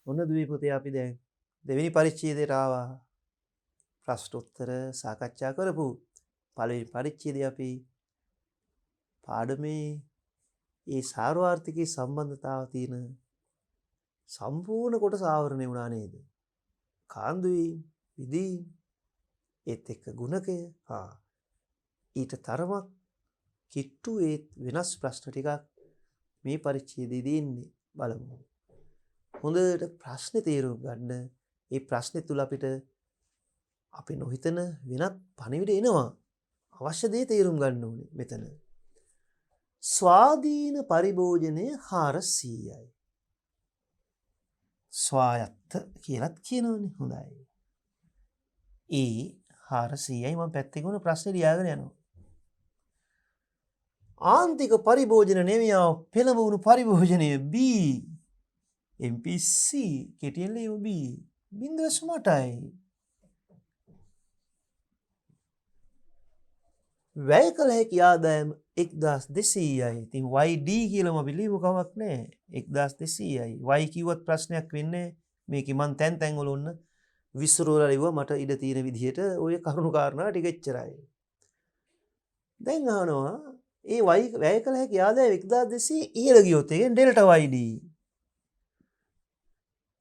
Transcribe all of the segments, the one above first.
ඔන්න දුවේ පුතේ අපි දැන් දෙවෙනි පරිච්ඡේදයට ආවා. ප්‍රශ්න උත්තර සාකච්ඡා කරපු පළවෙනි පරිච්ඡේදය අපි පාඩමේ ඒ සාර්වාර්ථිකයේ සම්බන්ධතාව තියෙන සම්පූර්ණ කොටස ආවරණය වුණා නේද? කාන්දුයි විදී ඒත් එක්ක ගුණකය ඊට තරමක් කිට්ටු ඒ වෙනස් ප්‍රශ්න ටිකක් මේ පරිච්ඡේදයේදී ඉන්නේ බලමු. හොඳට ප්‍රශ්නේ තේරුම් ගන්න. ඒ ප්‍රශ්නේ තුල අපිට අපි නොහිතන වෙනත් පණිවිඩ එනවා. අවශ්‍ය දේ තේරුම් ගන්න ඕනේ මෙතන. ස්වාධීන පරිභෝජනය 400යි. ස්වායත්ත කියලාත් කියනවනේ. හොඳයි. ඒ 400යි මම පැත්තේ ගොන ප්‍රශ්නේ ලියාගෙන යනවා. ආන්තික පරිභෝජන නෙවියා පෙළඹවුණු පරිභෝජනය B MPC කෙටියෙන් ලියමු B 0.8යි. වැය කළ හැකි ආදායම 1200යි. ඉතින් YD කියලාම අපි ලියමු කමක් නැහැ. 1200යි. Y කිව්වත් ප්‍රශ්නයක් වෙන්නේ මේකේ මං තැන් වල ඔන්න විස්තරවල ලිව්වා මට ඉඩ තියෙන විදිහට ඔය කරුණු කාරණා ටික එච්චරයි. දැන් අහනවා ඒ Y වැය කළ හැකි ආදායම 1200 ඉහළ ගියොත් ඒ ඩෙල්ටා YD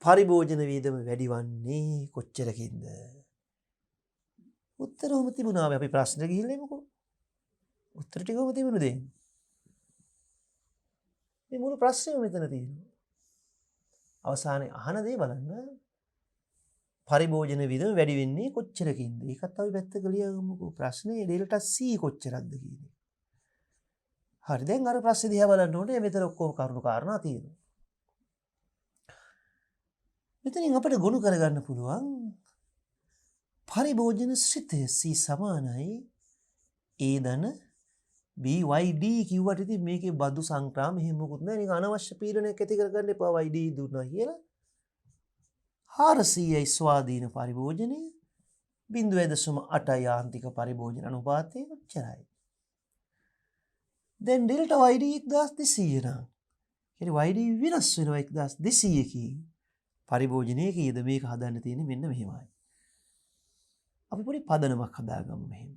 පරිභෝජන වියදම වැඩි වන්නේ කොච්චරකින්ද? උත්තරවම තිබුණා අපි ප්‍රශ්නෙට ගිහිල්ලා එමුකෝ. උත්තර ටිකම තිබුණු දෙන්න. මේ මුළු ප්‍රශ්නේම මෙතන තියෙනවා. අවසානයේ අහන දේ බලන්න. පරිභෝජන වියදම වැඩි වෙන්නේ කොච්චරකින්ද? ඒකත් අපි පැත්තක ලියගමුකෝ. ප්‍රශ්නේ ඩෙල්ටා C කොච්චරක්ද කියන්නේ. හරි දැන් අර ප්‍රශ්නේ දිහා බලන්න ඕනේ. මෙතන ඔක්කොම කරුණු කාරණා තියෙනවා. මෙතනින් අපිට ගොනු කරගන්න පුළුවන් පරිභෝජන ශ්‍රිතය C සමානයි A ධන BYD කිව්වට ඉතින් මේකේ බදු සංක්‍රාම එහෙම මොකුත් නැහැ. නික අනවශ්‍ය පීඩනයක් ඇති කරගන්න එපා YD දුන්නා කියලා. 400යි ස්වාධීන පරිභෝජනය 0.8යි ආන්තික පරිභෝජන අනුපාතය කොච්චරයි? දැන් ඩෙල්ටා YD 1200 නම්. කියන්නේ YD වෙනස් වෙනවා 1200කින්. පරිභෝජනයේ කීයද මේක හදන්න තියෙන්නේ මෙන්න මෙහෙමයි. අපි පොඩි පදනමක් හදාගමු මෙහෙම.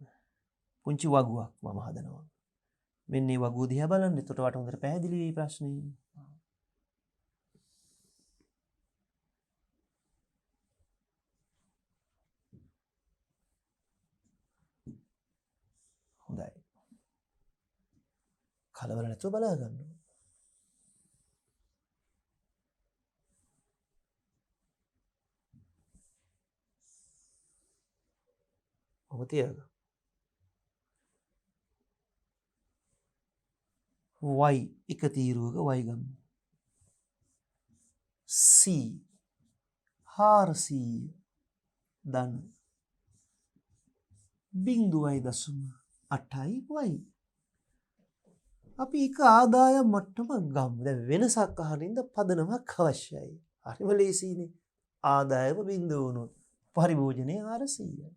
පුංචි වගුවක් මම හදනවා. මෙන්න මේ වගුව දිහා බලන්න. එතකොට වට හොඳට පැහැදිලි වෙයි ප්‍රශ්නේ. හොඳයි. කලබල නැතුව බලා ගන්න. ඔබ තියගන්න. y එක තීරුවක y ගමු. C 400 ධන 0.8යි y. අපි එක ආදායම් මට්ටමක් ගමු. දැන් වෙනසක් අහනින්ද පදනමක් අවශ්‍යයි. හරිම ලේසියිනේ. ආදායම බිඳුව වුණොත් පරිභෝජනය 400යි.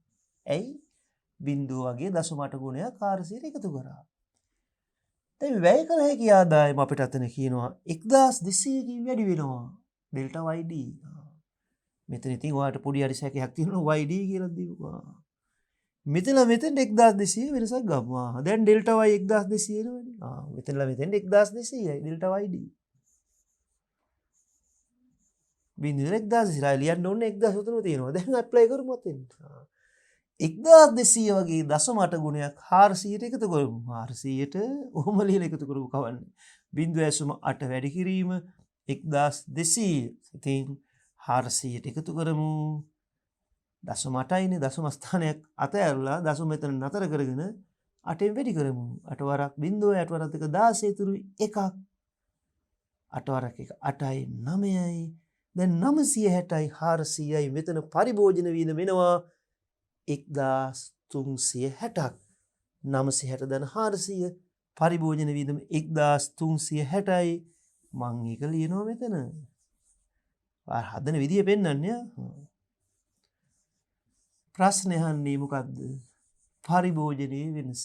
ඇයි? බිඳුව වගේ 0.8 ගුණයක් 400ට එකතු කරා. දැන් වැය කළ හැකි ආදායම අපිට අතන කියනවා 1200කින් වැඩි වෙනවා. Delta YD. මෙතන ඉතින් ඔයාලට පොඩි හරි සැකයක් තියෙනවා YD කියලා දීපුවා. මෙතන 1200 වෙනසක් ගමු. දැන් ඩෙල්ටා y 1200 එනවනේ. මෙතන 1200යි ඩෙල්ටා YD. බිඳුව 1200 ලියන්න ඕනේ 1000 උතන තියෙනවා. දැන් ඇප්ලයි කරමු අතෙන්. 1200 වගේ 0.8 ගුණයක් 400ට එකතු කරමු. 400ට ඔහොම ලියලා එකතු කරමු කවන්නේ. 0.8 වැඩි කිරීම 1200. ඉතින් 400ට එකතු කරමු. 0.8යිනේ දශම ස්ථානයක් අතහැරලා දශම මෙතන නතර කරගෙන 8ෙන් වැඩි කරමු. 8 වරක් 0 8 වරක් 16 ඉතුරු 1ක්. 8 වරක් 1 8යි 9යි. දැන් 960යි 400යි මෙතන පරිභෝජන වියදම වෙනවා 1360ක්. 960 ධන 400 පරිභෝජන වියදම 1360යි. මං ඒක ලියනවා මෙතන. හදන විදිය පෙන්වන්නේ. ප්‍රශ්නේ අහන්නේ මොකද්ද? පරිභෝජනයේ වෙනස.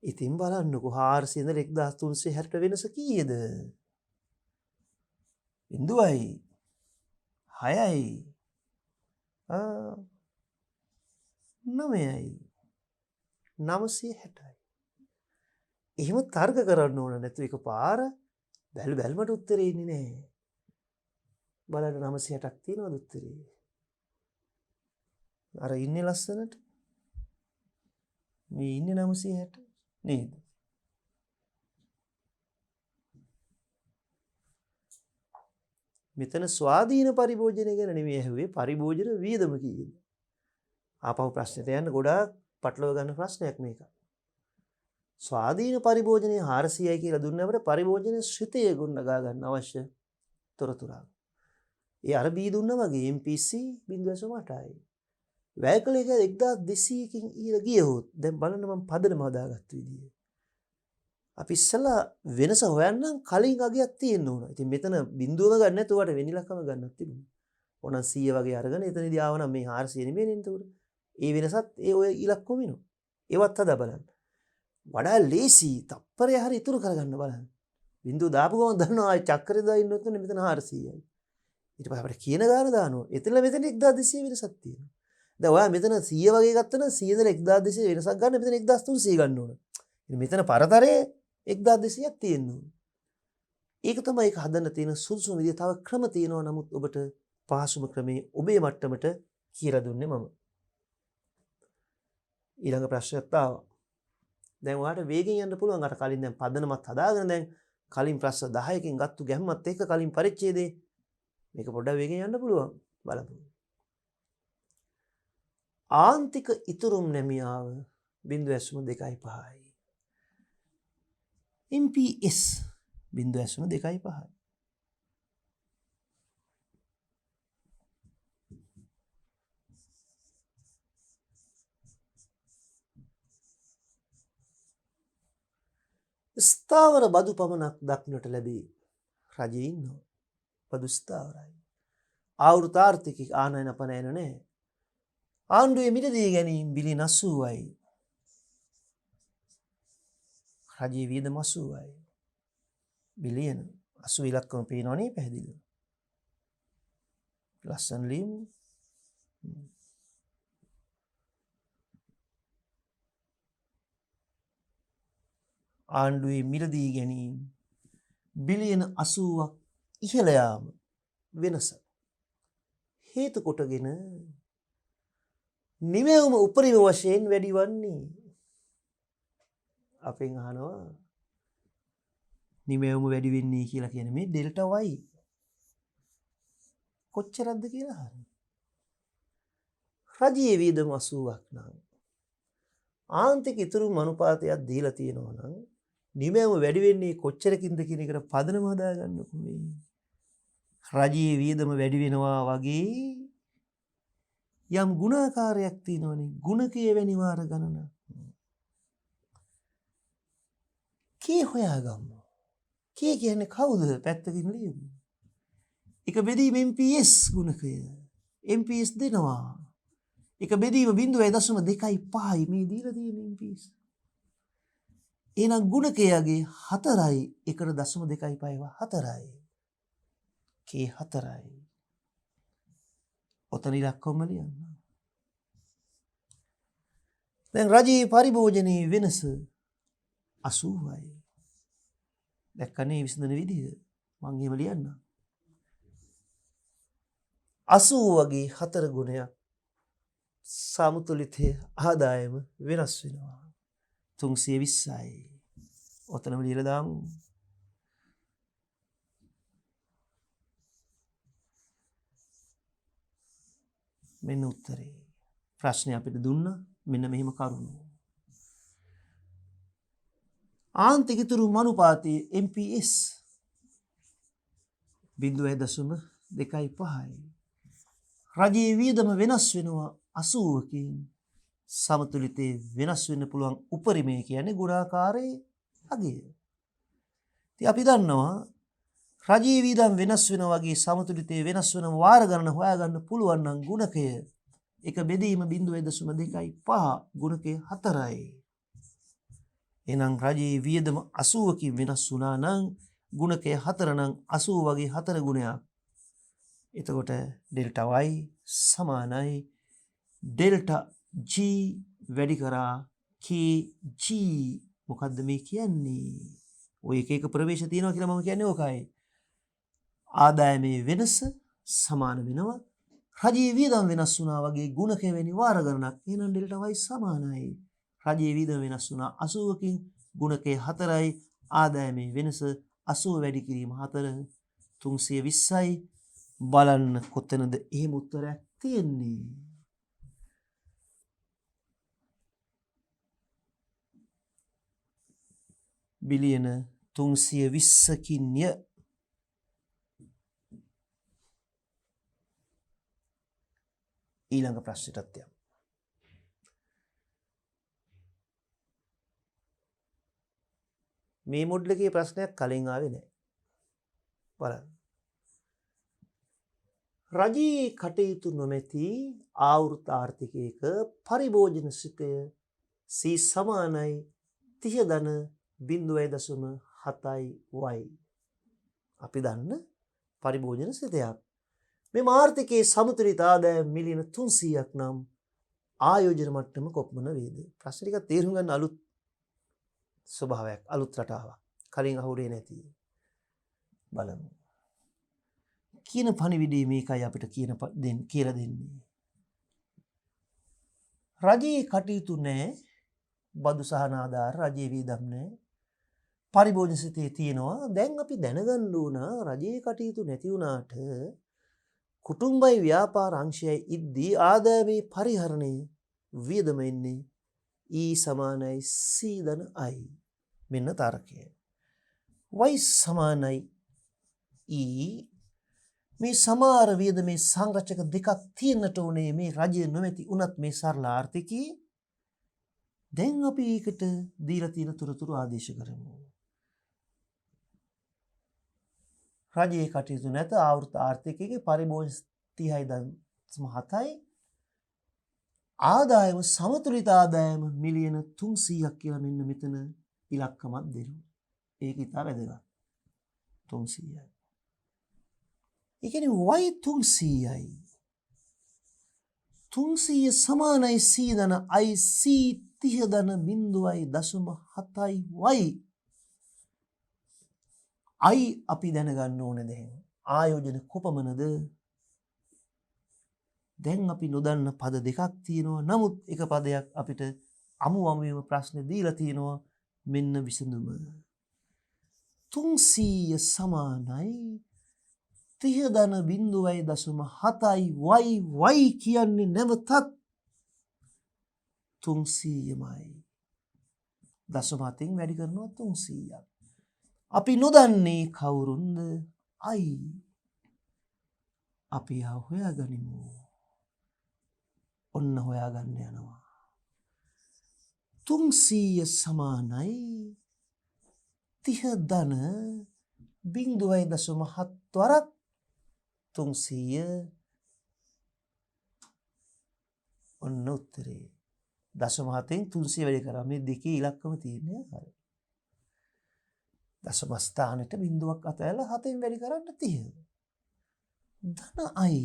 ඉතින් බලන්නකෝ 400 ඉඳලා 1360ට වෙනස කීයද? බිඳුවයි. 6යි 9යි 960යි. එහෙම තර්ක කරන්න ඕන නැතු එකපාර බැලුමට උත්තරේ ඉන්නේ නැහැ. බලන්න 960ක් තියෙනවද උත්තරේ? අර ඉන්නේ ලස්සනට. මේ ඉන්නේ 960 නේද? මෙතන ස්වාධීන පරිභෝජනය ගැන නෙමෙයි ඇහුවේ පරිභෝජන වියදම කීයද? ආපහු ප්‍රශ්නෙට යන්න ගොඩාක් පටලව ගන්න ප්‍රශ්නයක් මේක. ස්වාධීන පරිභෝජනය 400යි කියලා දුන්නවට පරිභෝජන ශ්‍රිතය ගොඩනගා ගන්න අවශ්‍ය තොරතුරක්. ඒ අර බී දුන්නා වගේ MPC 0.8යි. වැය කළ එක 1200කින් ඊළ ගියහොත් දැන් බලන්න මම පදනම හදාගත්ත විදිය. අපි ඉස්සලා වෙනස හොයන්නම් කලින් අගයක් තියෙන්න ඕන. ඉතින් මෙතන බිඳුවම ගන්න නැතුව වට වෙන ඉලක්කම ගන්නත් තිබුණා. ඕනනම් 100 වගේ අරගෙන එතනදී ආවනම් මේ 400 නෙමෙයි නේද උඩ. ඒ වෙනසත් ඒ ඔය ඉලක්කම වෙනවා. ඒවත් හදා බලන්න. වඩා ලේසි තප්පරය හරි ඉතුරු කරගන්න බලන්න. බිඳුව දාපු ගමන් දන්නවා ආයි චක්‍රය දාන්න ඕනේ මෙතන 400යි. ඊට පස්සේ අපිට කියන ගාන දානවා. එතන මෙතන 1200 වෙනසක් තියෙනවා. දැන් ඔයා මෙතන 100 වගේ ගත්තා නම් 100 ඉඳලා 1200 වෙනසක් ගන්න මෙතන 1300 ගන්න ඕන. ඉතින් මෙතන පරතරේ 1200ක් තියෙන්න ඕන. ඒක තමයි ඒක හදන්න තියෙන සුදුසුම විදිය. තව ක්‍රම තියෙනවා නමුත් ඔබට පහසුම ක්‍රමේ ඔබේ මට්ටමට කියලා දුන්නේ මම. ඊළඟ ප්‍රශ්නයක් ආවා. දැන් ඔයාලට වේගෙන් යන්න පුළුවන් අර කලින් දැන් පදනමත් හදාගෙන දැන් කලින් ප්‍රශ්න 10කින් ගත්තු ගැම්මත් එක්ක කලින් පරිච්ඡේදේ මේක පොඩ්ඩක් වේගෙන් යන්න පුළුවන් බලමු. ආන්තික ඉතුරුම් නැමියාව 0.25යි. MPS 0.25යි. ස්ථාවර බදු පමණක් දක්නට ලැබේ. රජයේ ඉන්නවා. බදු ස්ථාවරයි. ආවෘත ආර්ථික ආනයන පනයන නැහැ. ආණ්ඩුවේ මිලදී ගැනීම බිලියන 80යි. රජයේ වියදම 80යි. බිලියන 80 ඉලක්කම පේනවනේ පැහැදිලිව. ලස්සන ලියමු. ආණ්ඩුවේ මිලදී ගැනීම බිලියන 80ක් ඉහළ යාම වෙනස හේතු කොටගෙන නිමෙවුම උපරිම වශයෙන් වැඩි වන්නේ අපෙන් අහනවා නිමෙවුම වැඩි වෙන්නේ කියලා කියන්නේ මේ ඩෙල්ටා y කොච්චරක්ද කියලා අහනවා. රජයේ වියදම 80ක් නම් ආන්තික ඉතුරුම අනුපාතයක් දීලා තියෙනවා නම් නිමෙවුම වැඩි වෙන්නේ කොච්චරකින්ද කියන එකට පදනම හදාගන්නකො මේ. රජයේ වියදම වැඩි වෙනවා වගේ යම් ගුණාකාරයක් තියෙනවනේ ගුණකයේ වැනි වාර ගණන. කී හොයාගමු. කී කියන්නේ කවුද පැත්තකින් ලියමු. එක බෙදීම MPS ගුණකය. MPS දෙනවා. එක බෙදීම 0.25යි මේ දීලා තියෙන MPS. එහෙනම් ගුණකයගේ 4යි 1.25ව 4යි. කී 4යි. ඔතන ඉලක්කම ලියන්න. දැන් රජයේ පරිභෝජනයේ වෙනස 80යි. දැක්කනේ විසඳන විදිහ. මම එහෙම ලියන්න. 80 වගේ 4 ගුණයක් සමතුලිතයේ ආදායම වෙනස් වෙනවා. 320යි. ඔතනම ලියලා දාමු. මෙන්න උත්තරේ. ප්‍රශ්නේ අපිට දුන්නා මෙන්න මෙහෙම කරුණු. ආන්තික ඉතුරුම අනුපාතයේ MPS 0.25යි. රජයේ වියදම වෙනස් වෙනවා 80කින්. සමතුලිතයේ වෙනස් වෙන්න පුළුවන් උපරිමය කියන්නේ ගුණාකාරයේ අගය. ඉතින් අපි දන්නවා රජයේ වියදම් වෙනස් වෙනවා වගේ සමතුලිතයේ වෙනස් වෙන වාර ගණන හොයාගන්න පුළුවන් නම් ගුණකය එක බෙදීම 0.25 ගුණකය 4යි. එහෙනම් රජයේ වියදම 80කින් වෙනස් වුණා නම් ගුණකය 4 නම් 80 වගේ 4 ගුණයක් එතකොට ඩෙල්ටා y සමානයි ඩෙල්ටා g වැඩි කරා kg. මොකද්ද මේ කියන්නේ? ඔය එක ප්‍රවේශ තියෙනවා කියලා මම කියන්නේ ඕකයි. ආදායමේ වෙනස සමාන වෙනවා රජයේ වියදම් වෙනස් වුණා වගේ ගුණක වෙනි වාර ගණනක්. එහෙනම් ඩෙල්ටා y සමානයි. රජයේ වියදම් වෙනස් වුණා 80කින් ගුණකේ 4යි ආදායමේ වෙනස 80 වැඩි කිරීම 4 320යි. බලන්න කොතනද එහෙම උත්තරයක් තියෙන්නේ? බිලියන 320කින්ය. ඊළඟ ප්‍රශ්නෙටත් යමු. මේ මොඩ්යුල් එකේ ප්‍රශ්නයක් කලින් ආවේ නැහැ. බලන්න. රජයේ කටයුතු නොමැති ආවෘත ආර්ථිකයක පරිභෝජන සිතය C සමානයි 30 ධන 0.7යි y. අපි දන්න පරිභෝජන සිතයක්. මේ ආර්ථිකයේ සමතුලිත ආදායම මිලියන 300ක් නම් ආයෝජන මට්ටම කොපමණ වේද? ප්‍රශ්න ටික තේරුම් ගන්න අලුත් ස්වභාවයක්, අලුත් රටාවක්. කලින් අහුවේ නැති. බලමු. කියන පණිවිඩය මේකයි අපිට කියලා දෙන්නේ. රජයේ කටයුතු නැහැ, බදු සහන ආධාර රජයේ වියදම් නැහැ. පරිභෝජන සිතේ තියෙනවා. දැන් අපි දැනගන්න ඕන රජයේ කටයුතු නැති වුණාට කුටුම්බයි ව්‍යාපාර අංශයයි ඉද්දී ආදායමේ පරිහරණය වියදම එන්නේ E සමානයි C ධන I. මෙන්න තරකය. y සමානයි E. මේ සමාර වියදමේ සංරචක දෙකක් තියෙන්නට ඕනේ මේ රජය නොමැති උනත් මේ සරල ආර්ථිකයේ. දැන් අපි ඒකට දීලා තියෙන තොරතුරු ආදේශ කරමු. රජයේ කටයුතු නැත ආවෘත ආර්ථිකයේ පරිභෝජන 30.7යි ආදායම සමතුලිත ආදායම මිලියන 300ක් කියලා මෙන්න මෙතන ඉලක්කමක් දෙනවා. ඒක ඉතා වැදගත්. 300යි. ඒ කියන්නේ y 300යි. 300 සමානයි c ධන i c 30 ධන 0.7යි y. I අපි දැනගන්න ඕනේ දැන්. ආයෝජන කොපමණද? දැන් අපි නොදන්න පද දෙකක් තියෙනවා. නමුත් එක පදයක් අපිට අමුමම ප්‍රශ්නේ දීලා තියෙනවා. මෙන්න විසඳුම. 300 සමානයි 30 ධන 0.7යි y කියන්නේ නැවතත් 300මයි. දශමයෙන් වැඩි කරනවා 300ක්. අපි නොදන්නේ කවුරුන්ද? I. අපි හොයාගනිමු. ඔන්න හොයාගන්න යනවා. 300 සමානයි 30 ධන 0.7 වරක් 300. ඔන්න උත්තරේ. දශම 7න් 300 වැඩි කරා මේ දෙකේ ඉලක්කම තියෙන්නේ හරිය. දශම ස්ථානෙට බිඳුවක් අතහැරලා 7න් වැඩි කරන්න 30. ධන I.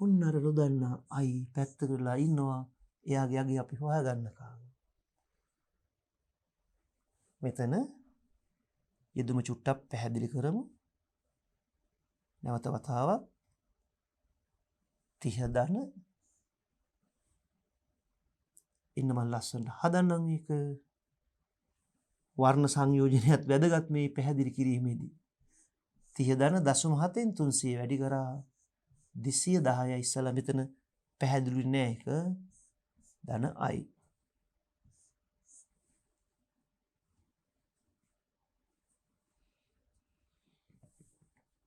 ඔන්න අර නොදන්න I පැත්තකලා ඉන්නවා. එයාගේ යගේ අපි හොයාගන්නකම්. මෙතන යෙදුම චුට්ටක් පැහැදිලි කරමු. නැවත වතාවක් 30 ධන ඉන්න මම ලස්සනට හදන්නම් මේක. වර්ණ සංයෝජනයත් වැදගත් මේ පැහැදිලි කිරීමේදී. 30 ධන දශම 7න් 300 වැඩි කරා 210යි. ඉස්සලා මෙතන පැහැදිලි නෑ එක ධන I.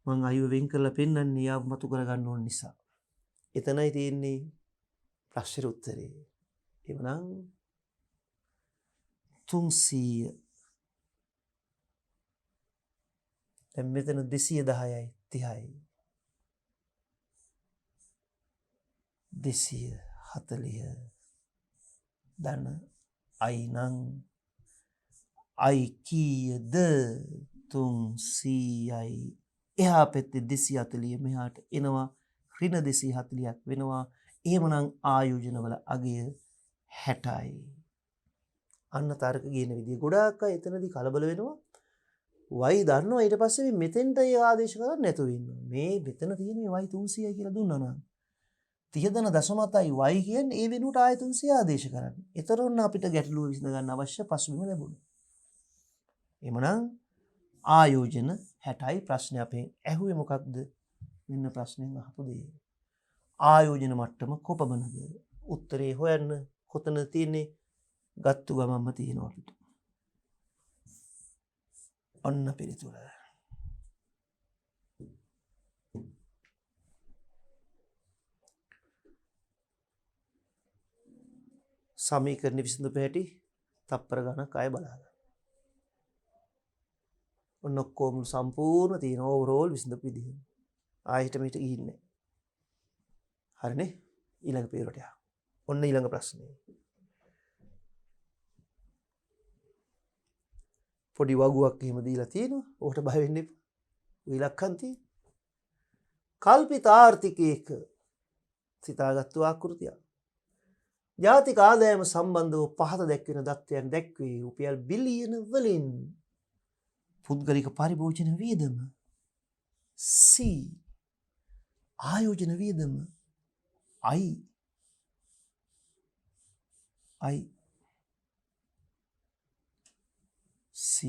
මම අයව වෙන් කරලා පෙන්නන්නේ යාව මතු කරගන්න ඕන නිසා. එතනයි තියෙන්නේ ප්‍රශ්නෙට උත්තරේ. එවනම් 300 දැන් මෙතන 210යි 30යි 240 ධන I නම් I කීයද? 300යි එහා පැත්තේ 240 මෙහාට එනවා ඍණ 240ක් වෙනවා. එහෙමනම් ආයෝජන වල අගය 60යි. අන්න තර්ක ගේන විදිය. ගොඩාක් අය එතනදී කලබල වෙනවා. y දන්නවා ඊට පස්සේ මෙතෙන්ට ඒ ආදේශ කරන්නේ නැතුව ඉන්නවා. මේ මෙතන තියෙන y 300යි කියලා දුන්නා නම් 30 දන දශමතයි y කියන්නේ ඒ වෙනුවට ආය 300 ආදේශ කරන්නේ. ඒතරොන්න අපිට ගැටලුව විසඳ ගන්න අවශ්‍ය පසුබිම ලැබුණා. එhmenan ආයෝජන 60යි ප්‍රශ්නේ අපෙන් ඇහුවේ මොකක්ද? මෙන්න ප්‍රශ්නෙන් අහපු දේ. ආයෝජන මට්ටම කොපමණද? උත්තරේ හොයන්න කොතන තියෙන්නේ? ගත්තු ගමන්ම තියෙනවා අපිට. ඔන්න පිළිතුර. සමීකරණ විසඳපු හැටි තප්පර ගණක් අය බලන්න. ඔන්න ඔක්කොම සම්පූර්ණ තියෙන ඕවරෝල් විසඳපු විදිහ. ආයෙත් මෙහෙට ගිහින්නේ. හරිනේ? ඊළඟ පේරට යන්න. ඔන්න ඊළඟ ප්‍රශ්නේ. පොඩි වගුවක් එහෙම දීලා තියෙනවා. ඔකට බය වෙන්න එපා. ඉලක්කම් තියෙනවා. කල්පිත ආර්ථිකයක සිතාගත්තු ආකෘතියක්. ජාතික ආදායම සම්බන්ධව පහත දැක්වෙන தත්ත්වයන් දැක්වේ රුපියල් බිලියන වලින්. පුද්ගලික පරිභෝජන වියදම C. ආයෝජන වියදම I. C.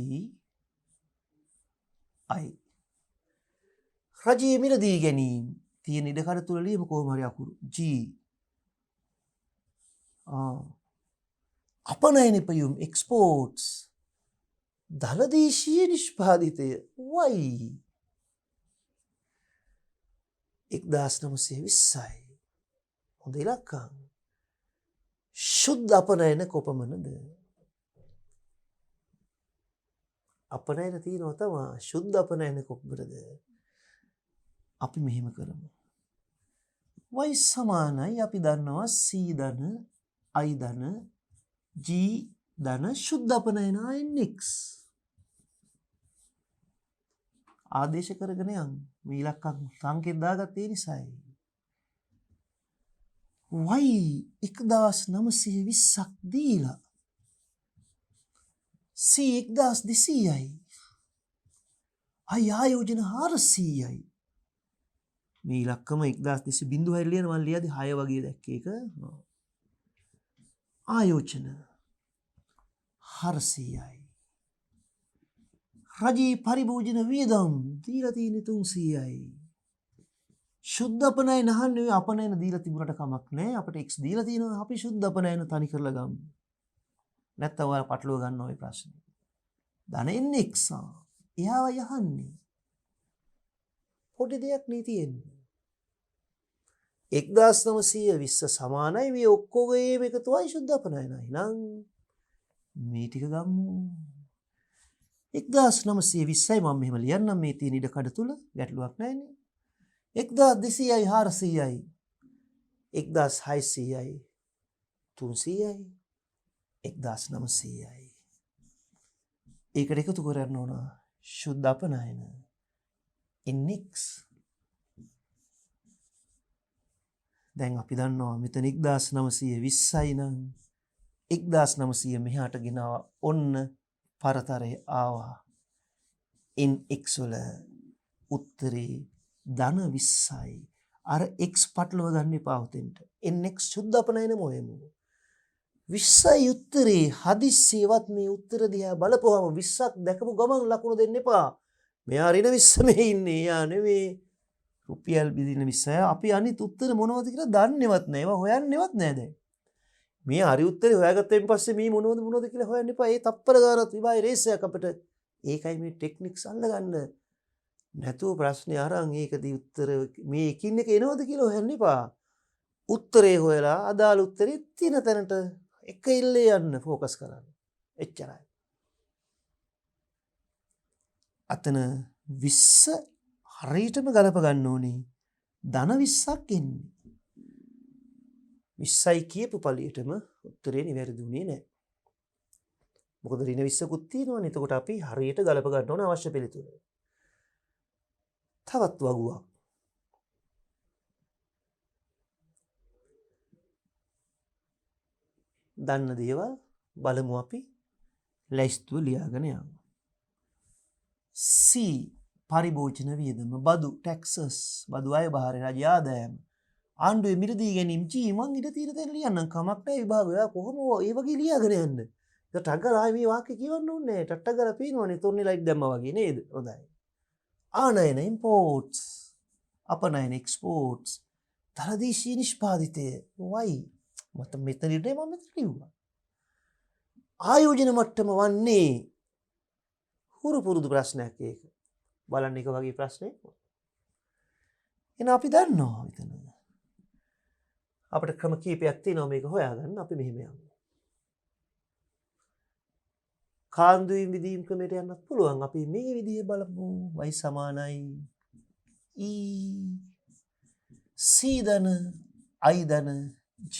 I. රජයේ මිලදී ගැනීම තියෙන ඉඩකඩ තුල ලියමු කොහොම හරි අකුරු G. අපනයන නිපයුම් එක්ස්පෝර්ට්ස් දලදේශීය නිෂ්පාදිතය Y. 1920යි. හොඳ ඉලක්කම්. ශුද්ධ අපනයන කොපමණද? අපනයන තියෙනවා තමයි. ශුද්ධ අපනයන කොපමණද? අපි මෙහෙම කරමු. y සමානයි අපි දන්නවා c ධන i ධන g ධන ශුද්ධ අපනයන nx. ආදේශ කරගෙන යන්න. මේ ඉලක්කම් සංකේත දාගත්තේ නිසායි. y 1920ක් දීලා c 1200යි. ආයෝජන 400යි. මේ ඉලක්කම 1200 බිඳුවයි ලියන මම ලියදී 6 වගේ දැක්කේ එක. ආයෝජන 400යි. රජී පරිභෝජන වියදම් දීලා තියෙන්නේ 300යි. ශුද්ධ අපනයන අහන්නේ අපනයන දීලා තිබුණට කමක් නැහැ. අපිට x දීලා තියෙනවා. අපි ශුද්ධ අපනයන තනි කරලා ගමු. නැත්තම් ඔයාලා පටලව ගන්න ওই ප්‍රශ්නේ. ධන nx එයාව යහන්නේ. පොඩි දෙයක් නේ තියෙන්නේ. 1920 සමානයි මේ ඔක්කොගේම එකතුවයි ශුද්ධ අපනයනයි. නම් මේ ටික ගමු. 1920යි මම මෙහෙම ලියන්නම් මේ තියෙන ඉඩ කඩ තුල ගැටලුවක් නැහැනේ. 1200යි 400යි 1600යි 300යි 1900යි. ඒකට එකතු කරන්න ඕන ශුද්ධ අපනයන nx. දැන් අපි දන්නවා මෙතන 1920යි නම් 1900 මෙහාට ගෙනාවා. ඔන්න පරතරය ආවා. nx වල උත්තරේ ධන 20යි. අර x පටලව ගන්න එපා උතෙන්ට. nx ශුද්ධ අපනයන මොයමු. 20යි උත්තරේ. හදිස්සියවත් මේ උත්තර දිහා බලපුවම 20ක් දැකපු ගමන් ලකුණු දෙන්න එපා. මෙයා රින 20 මේ ඉන්නේ. යා නෙවෙයි. රුපියල් බිලියන 20යි. අපි අනිත් උත්තර මොනවද කියලා දන්නේවත් නැහැ. ඒවා හොයන්නේවත් නැහැ දැන්. මේ හරි උත්තරේ හොයාගත්තෙන් පස්සේ මේ මොනවද කියලා හොයන්න එපා. ඒ තප්පර ගානක් විභාග රේසයක් අපිට. ඒකයි මේ ටෙක්නික්ස් අල්ලගන්න. නැතුව ප්‍රශ්නේ අරන් ඒකදී උත්තර මේ එකින් එක එනවද කියලා හොයන්න එපා. උත්තරේ හොයලා අදාළ උත්තරේ තියෙන තැනට එක ඉල්ලේ යන්න ફોකස් කරන්න. එච්චරයි. අතන 20 හරියටම ගලප ගන්න ඕනේ. ධන 20ක් එන්නේ. 20යි කියපු පළියටම උත්තරේ නිවැරදි වුණේ නැහැ. මොකද ඍණ 20කුත් තියෙනවනේ. එතකොට අපි හරියට ගලප ගන්න ඕන අවශ්‍ය පිළිතුර. තවත් වගුවක්. දන්න දේවල් බලමු අපි ලැයිස්තුව ලියාගෙන යමු. C පරිභෝජන වියදම බදු ටැක්සස් බදු අයභාරය රජ ආදායම ආණ්ඩුවේ මිලදී ගැනීම මං ඉඳ තියෙන තැන ලියන්නම් කමක් නැහැ විභාගය. ඔයා කොහොම ඒ වගේ ලියාගෙන යන්න. ඒක ටග්ගර ආයි මේ වාක්‍ය කියවන්න ඕනේ නැහැ. ටට්ටගර පේනවනේ තොන්නේ ලයිට් දැම්මා වගේ නේද? හොඳයි. ආනයන ඉම්පෝර්ට්ස් අපනයන එක්ස්පෝර්ට්ස් දරදේශීය නිෂ්පාදිතය වයි මත මෙතනට මම මෙතන ලිව්වා. ආයෝජන මට්ටම වන්නේ හුරු පුරුදු ප්‍රශ්නයක් ඒක. බලන්න එක වගේ ප්‍රශ්නයක්. එන අපි දන්නවා මෙතන. අපිට ක්‍රම කීපයක් තියෙනවා මේක හොයාගන්න. අපි මෙහෙම යමු. කාන්දුවේ විදීම් ක්‍රමයට යන්නත් පුළුවන්. අපි මේ විදිහේ බලමු. y සමානයි e c ධන i ධන g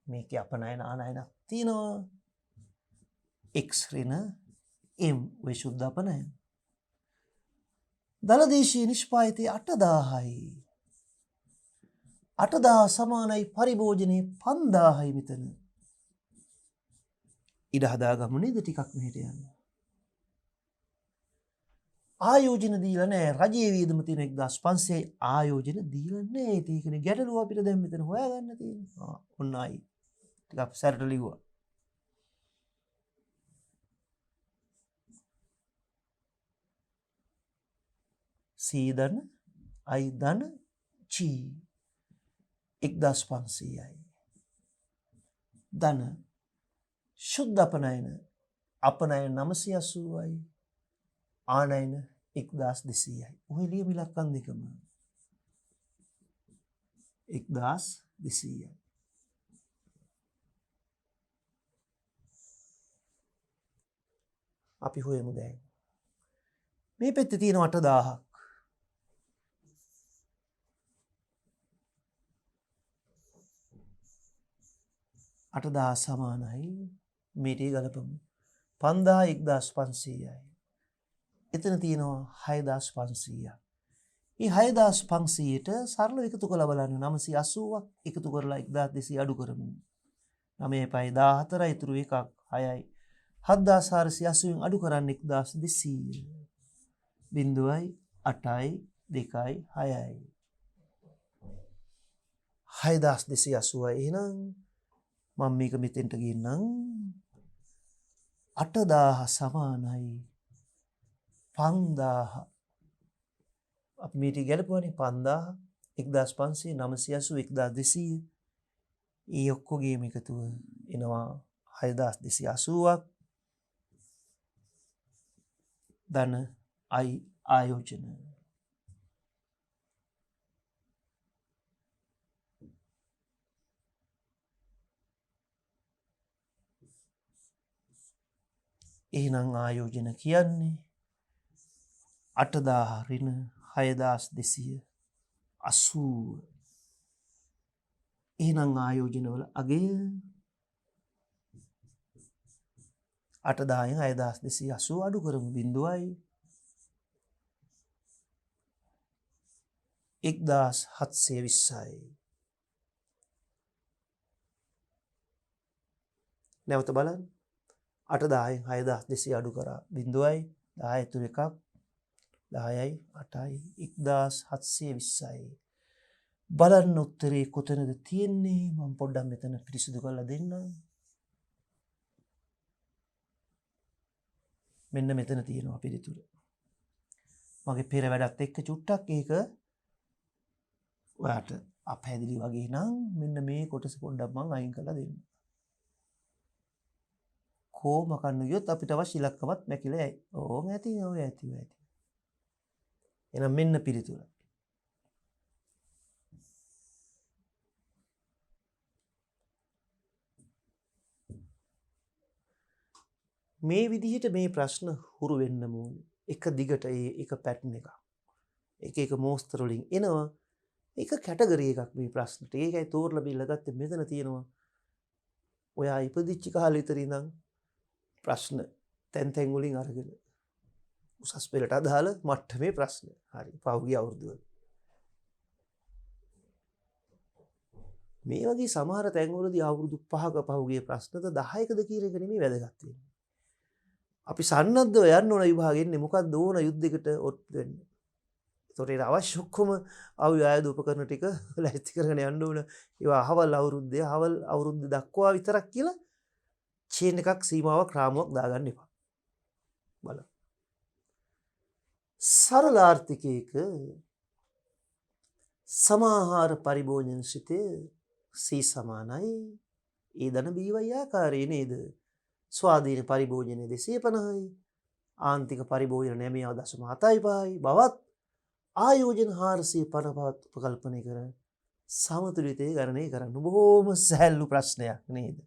මේකේ අපනයන ආනයනක් තියෙනවා. x ඍණ m ඔය සුද්ධ අපනයන. දලදේශීය නිෂ්පාදිතය 8000යි. 8000 සමානයි පරිභෝජනයේ 5000යි මෙතන. ඉඩ හදාගමු නේද ටිකක් මෙහෙට යන්න. ආයෝජන දීලා නැහැ. රජයේ වියදම තියෙන 1500යි ආයෝජන දීලා නැහැ. ඒකනේ ගැටලුව අපිට දැන් මෙතන හොයාගන්න තියෙනවා. ඔන්න ආයි. ටිකක් සැරට ලිව්වා. C ධන I ධන G 1500යි. ධන शुद्ध अपनयन 980යි ආනයන 1200යි. ඔය ලියමු ඉලක්කම් දෙකම 1200යි. අපි හොයමු දැන්. මේ පැත්තේ තියෙන 8000ක්. 8000 සමානයි මේටි ගලපමු 5000 1500යි. එතන තියෙනවා 6500ක්. මේ 6500ට සරලව එකතු කරලා බලන්න 980ක් එකතු කරලා 1200 අඩු කරමු. 9 පයි 14 ඉතුරු එකක් 6යි. 7480න් අඩු කරන්න 1200. බිංදුවයි 8යි 2යි 6යි. 6280යි එහෙනම් මම මේක මෙතෙන්ට ගින්නම් 8000 සමානයි 5000 අපි මේටි ගැලපුවානේ 5000 1500 980 1200 ඒ ඔක්කොගේම එකතුව එනවා 6280ක් ධන I ආයෝජන එහෙනම් ආයෝජන කියන්නේ 8000 ඍණ 6280. එහෙනම් ආයෝජන වල අගය 8000න් 6280 අඩු කරමු බිංදුවයි 1720යි. නැවත බලන්න 8000න් 6200 අඩු කරා බිංදුවයි 10 ඉතුරු එකක් 10යි 8යි 1720යි. බලන්න උත්තරේ කොතනද තියෙන්නේ මම පොඩ්ඩක් මෙතන පිරිසිදු කරලා දෙන්නම්. මෙන්න මෙතන තියෙනවා පිළිතුර. මගේ පෙර වැඩත් එක්ක චුට්ටක් ඒක ඔයාට අපහැදිලි වගේ නම් මෙන්න මේ කොටස පොඩ්ඩක් මම අයින් කරලා දෙන්නම්. කොහොම කන්න ගියොත් අපිට අවශ්‍ය ඉලක්කමත් මැකිලා යයි. ඕම ඇති ඔය ඇති. එහෙනම් මෙන්න පිළිතුර. මේ විදිහට මේ ප්‍රශ්න හුරු වෙන්න ඕනේ. එක දිගට එක පැටර්න් එකක්. එක මෝස්තර වලින් එනවා. එක කැටගරි එකක් මේ ප්‍රශ්නට. ඒකයි තෝරලා බිල්ල ගත්තේ මෙතන තියෙනවා. ඔයා ඉපදිච්ච කාලේ විතර ඉඳන් ප්‍රශ්න තැන් වලින් අරගෙන උසස් පෙළට අදාළ මට්ටමේ ප්‍රශ්න. හරි. පහුගිය අවුරුද්දවල. මේ වගේ සමහර තැන්වලදී අවුරුදු 5ක පහුගිය ප්‍රශ්නද 10කද කියන එක නෙමෙයි වැදගත් වෙන්නේ. අපි සන්නද්ධව යන්න ඕන විභාගෙන්නේ මොකක්ද ඕන යුද්ධයකට ඔට්ටු වෙන්න. ඒතකොට ඒ අවශ්‍ය ඔක්කොම ආයුධ උපකරණ ටික ලැහැත්ති කරගෙන යන්න ඕන. ඒවා අහවල් අවුරුද්ද දක්වා විතරක් කියලා චේන් එකක් සීමාවක් රාමුවක් දාගන්න එපා. බලන්න. සරල ආර්ථිකයක සමාහාර පරිභෝජන සිතේ C සමානයි ඒ ධන B ආකාරයේ නේද? ස්වාධීන පරිභෝජනයේ 250යි ආන්තික පරිභෝජන 9.75යි බවත් ආයෝජන 450වත් උපකල්පනය කර සමතුලිතය ගණනය කරන්න බොහොම සැහැල්ලු ප්‍රශ්නයක් නේද?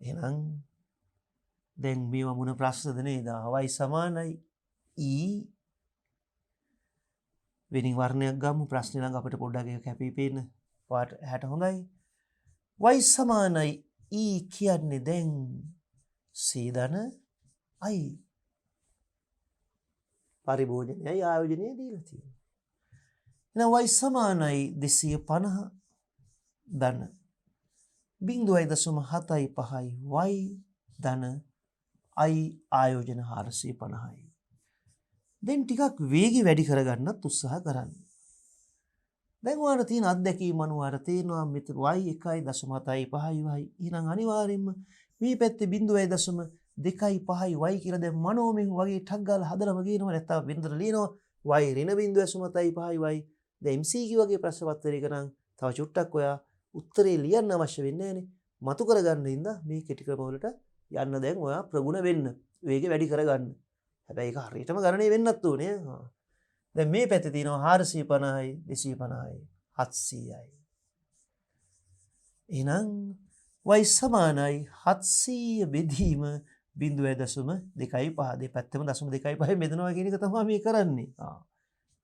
එහෙනම් දැන් මේව මොන ප්‍රශ්නද නේද? y සමානයි e වෙනින් වර්ණයක් ගමු ප්‍රශ්නේ ළඟ අපිට පොඩ්ඩක් ඒක කැපී පේන පාට 60 හොඳයි. y සමානයි e කියන්නේ දැන් c ධන i පරිභෝජනයයි ආයෝජනයයි දීලා තියෙනවා. එහෙනම් y සමානයි 250 ධන 0.75යි y ධන i ආයෝජන 450යි. දැන් ටිකක් වේගය වැඩි කරගන්නත් උත්සාහ කරන්න. දැන් ඔයාලට තියෙන අත්දැකීම අනුව අර තේරෙනවා මෙතන y 1.75යි y. එහෙනම් අනිවාර්යයෙන්ම මේ පැත්තේ 0.25යි y කියලා දැන් මනෝමයෙන් වගේ ටක් ගාලා හදලම ගේනවා නැත්නම් වෙනතර ලියනවා y ඍණ 0.75යි y. දැන් MCQ වගේ ප්‍රශ්න පත්‍රයක නම් තව චුට්ටක් ඔයා උත්තරේ ලියන්න අවශ්‍ය වෙන්නේ නැහනේ. මතු කරගන්න ඉඳ මේ කෙටි ක්‍රම වලට යන්න දැන් ඔයා ප්‍රගුණ වෙන්න. වේගය වැඩි කරගන්න. හැබැයි ඒක හරියටම ගණනය වෙන්නත් ඕනේ. දැන් මේ පැත්තේ තියෙනවා 450යි 250යි 700යි. එහෙනම් y සමානයි 700 බෙදීම 0.25 දෙපැත්තම 0.25 බෙදනවා කියන එක තමයි මේ කරන්නේ.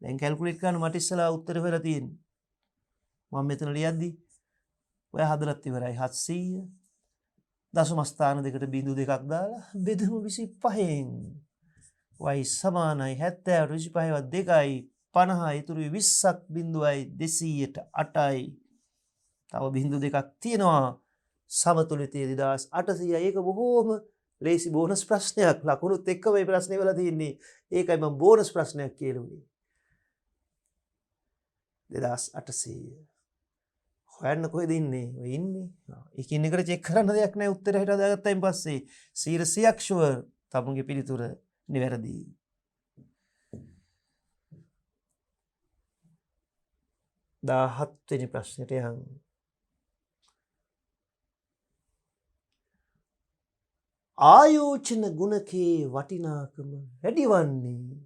දැන් කැල්කියුලේට් කරන්න මට ඉස්සලා උත්තර හොයලා තියෙන්නේ. මම මෙතන ලියද්දි ඔය හදලත් ඉවරයි 700 දශම ස්ථාන දෙකට බිංදු දෙකක් දාලා බෙදමු 25න්. y සමානයි 70 25වත් 2යි 50 ඉතුරු 20ක් බිංදුවයි 208යි. තව බිංදු දෙකක් තියෙනවා. සමතුලිතය 2800යි. ඒක බොහෝම ලේසි බෝනස් ප්‍රශ්නයක්. ලකුණුත් එක්ක මේ ප්‍රශ්නේ වෙලා තියෙන්නේ. ඒකයි මම බෝනස් ප්‍රශ්නයක් කියලා උනේ. 2800. හොයන්න කොහෙද ඉන්නේ? ඔය ඉන්නේ. එකින් එකට චෙක් කරන්න දෙයක් නැහැ. උත්තර හිට දාගත්තයින් පස්සේ 100ක් ෂුවර් තමුන්ගේ පිළිතුර නිවැරදි. දාහත් වෙනි ප්‍රශ්නෙට යන්. ආයෝජන ගුණකයේ වටිනාකම වැඩි වන්නේ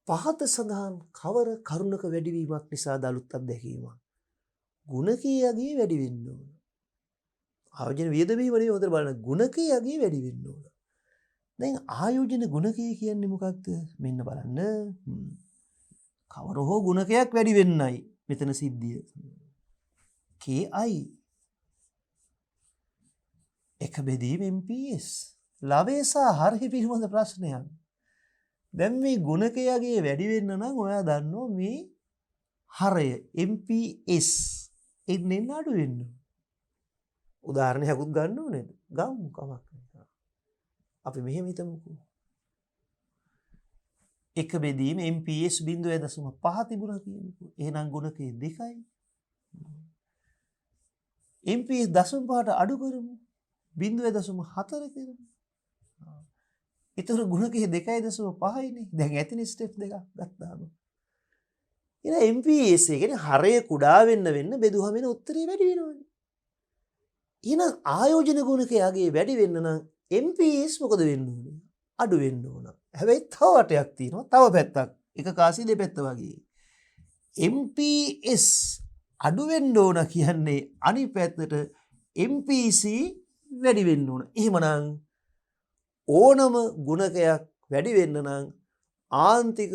පහත සඳහන් කවර කරුණක වැඩිවීමක් නිසා දලුත් අත්දැකීමක්. ගුණකයේ යගේ වැඩි වෙන්න ඕන. ආයෝජන වියදමීම නෙවෙයි හොඳට බලන්න. ගුණකයේ යගේ වැඩි වෙන්න ඕන. දැන් ආයෝජන ගුණකය කියන්නේ මොකක්ද? මෙන්න බලන්න. කවර හෝ ගුණකයක් වැඩි වෙන්නයි මෙතන සිද්ධිය. ki එක බෙදීම MPS. ලවේසා හරි පිළිබඳ ප්‍රශ්නයක්. දැන් මේ ගුණකයගේ වැඩි වෙන්න නම් ඔයා දන්නවා මේ හරය MPS එන්නේ අඩු වෙන්න. උදාහරණයක්ත් ගන්න ඕනේද? ගමු කමක් නැහැ. අපි මෙහෙම හිතමුකෝ. එක බෙදීම MPS 0.5 තිබුණා කියමුකෝ. එහෙනම් ගුණකය 2යි. MPS 0.5ට අඩු කරමු. 0.4 කරමු. ඒතර ගුණකය 2.5යිනේ. දැන් ඇතිනේ ස්ටෙප් දෙකක් ගත්තාම. එහෙනම් MPS කියන්නේ හරය කුඩා වෙන්න බෙදුවම එන උත්තරේ වැඩි වෙනවනේ. එහෙනම් ආයෝජන ගුණකයගේ වැඩි වෙන්න නම් MPS මොකද වෙන්න ඕනේ? අඩු වෙන්න ඕන. හැබැයි තව වටයක් තියෙනවා. තව පැත්තක්. එක කාසිය දෙපැත්ත වගේ. MPS අඩු වෙන්න ඕන කියන්නේ අනිත් පැත්තට MPC වැඩි වෙන්න ඕන. එහෙමනම් ඕනම ගුණකයක් වැඩි වෙන්න නම් ආන්තික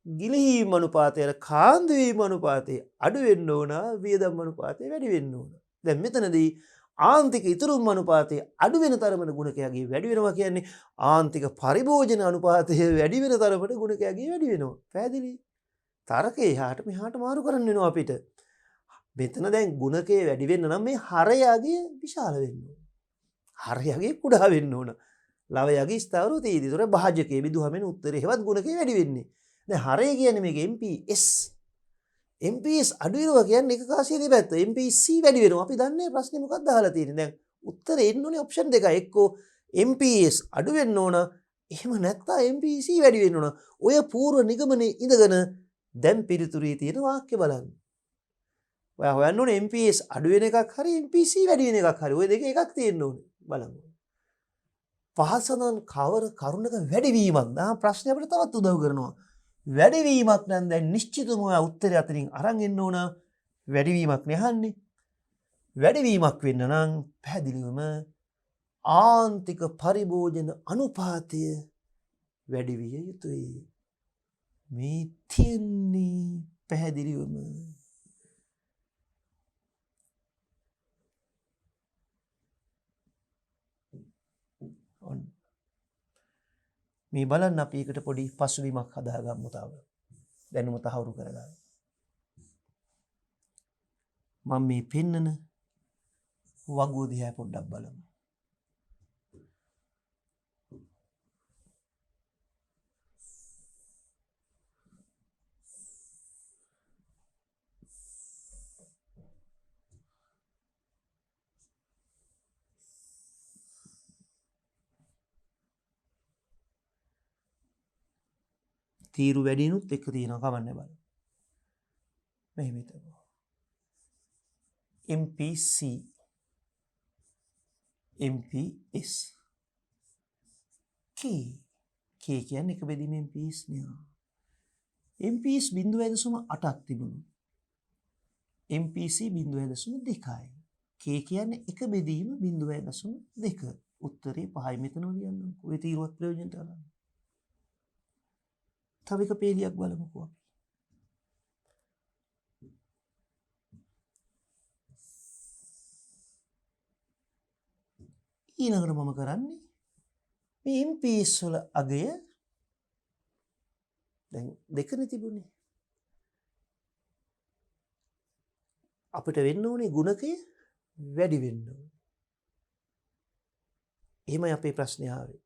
ගිලිහීම් අනුපාතය කාන්දු වීම අනුපාතය අඩු වෙන්න ඕන. වියදම් අනුපාතය වැඩි වෙන්න ඕන. දැන් මෙතනදී ආන්තික ඉතුරුම් අනුපාතය අඩු වෙන තරමට ගුණකයාගේ වැඩි වෙනවා කියන්නේ ආන්තික පරිභෝජන අනුපාතය වැඩි වෙන තරමට ගුණකයාගේ වැඩි වෙනවා. පැහැදිලි? තරකේ එහාට මෙහාට මාරු කරන්න වෙනවා අපිට. මෙතන දැන් ගුණකයේ වැඩි වෙන්න නම් මේ හරයගේ විශාල වෙන්න ඕන. හරයගේ කුඩා වෙන්න ඕන. ලවයගේ ස්ථාවරව තියෙදි. ඒතර භාජකයේ විදුහමෙන් උත්තරේ හෙවත් ගුණකයේ වැඩි වෙන්නේ. දැන් හරය කියන්නේ මේක MPS. MPS අඩු වෙනවා කියන්නේ එක කාසිය දෙපැත්ත. MPC වැඩි වෙනවා. අපි දන්නේ ප්‍රශ්නේ මොකක්ද අහලා තියෙන්නේ. දැන් උත්තරේ එන්න ඕනේ ඔප්ෂන් දෙකයි. එක්කෝ MPS අඩු වෙන්න ඕන. එහෙම නැත්නම් MPC වැඩි වෙන්න ඕන. ඔය පූර්ව නිගමනයේ ඉඳගෙන දැන් පිළිතුරේ තියෙන වාක්‍ය බලන්න. ඔයා හොයන්න ඕනේ MPS අඩු වෙන එකක් හරි MPC වැඩි වෙන එකක් හරි. ඔය දෙකේ එකක් තියෙන්න ඕනේ. බලන්න. පහසනන් කවර කරුණක වැඩිවීමක්. දැන් ප්‍රශ්නේ අපිට තවත් උදව් කරනවා. වැඩිවීමක් නම් දැන් නිශ්චිතම ඔයා උත්තරය අතරින් අරන් එන්න ඕන. වැඩිවීමක් නෙහන්නේ. වැඩිවීමක් වෙන්න නම් පැහැදිලිවම ආන්තික පරිභෝජන අනුපාතය වැඩි විය යුතුයි. මේ තියන්නේ පැහැදිලිවම මේ බලන්න අපි එකට පොඩි පසුබිමක් හදාගමු තව. දැනුම තහවුරු කරගන්න. මම මේ පෙන්නන වගුව දිහා පොඩ්ඩක් බලමු. තීරු වැඩිනුත් එක තියෙනවා කවන්නේ බලන්න. මෙහෙම හිතමු. MPC MPS K කියන්නේ එක බෙදීම MPS නේ. MPS 0.8ක් තිබුණා. MPC 0.2යි. K කියන්නේ එක බෙදීම 0.2. උත්තරේ 5යි මෙතන ලියන්න. ඔය තීරුවත් ප්‍රයෝජනට ගන්න. තව එක පේලියක් බලමුකෝ අපි. ඊළඟට මම කරන්නේ මේ MPS වල අගය දැන් දෙකනේ තිබුණේ. අපිට වෙන්න ඕනේ ගුණකය වැඩි වෙන්න ඕනේ. එහෙමයි අපේ ප්‍රශ්නේ ආවේ.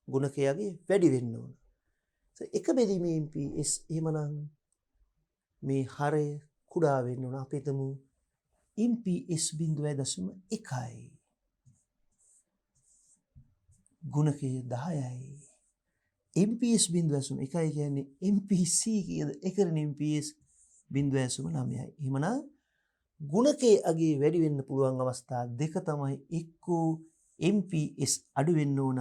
ගුණකයගේ වැඩි වෙන්න ඕනේ. එක බෙදීමේ MPS එහෙමනම් මේ හරය කුඩා වෙන්න ඕන. අපි හිතමු MPS 0.1යි. ගුණකය 10යි. MPS 0.1යි කියන්නේ MPC කීයද? එකනේ MPS 0.9යි. එහෙමනම් ගුණකයේ අගේ වැඩි වෙන්න පුළුවන් අවස්ථා දෙක තමයි. එක්කෝ MPS අඩු වෙන්න ඕන.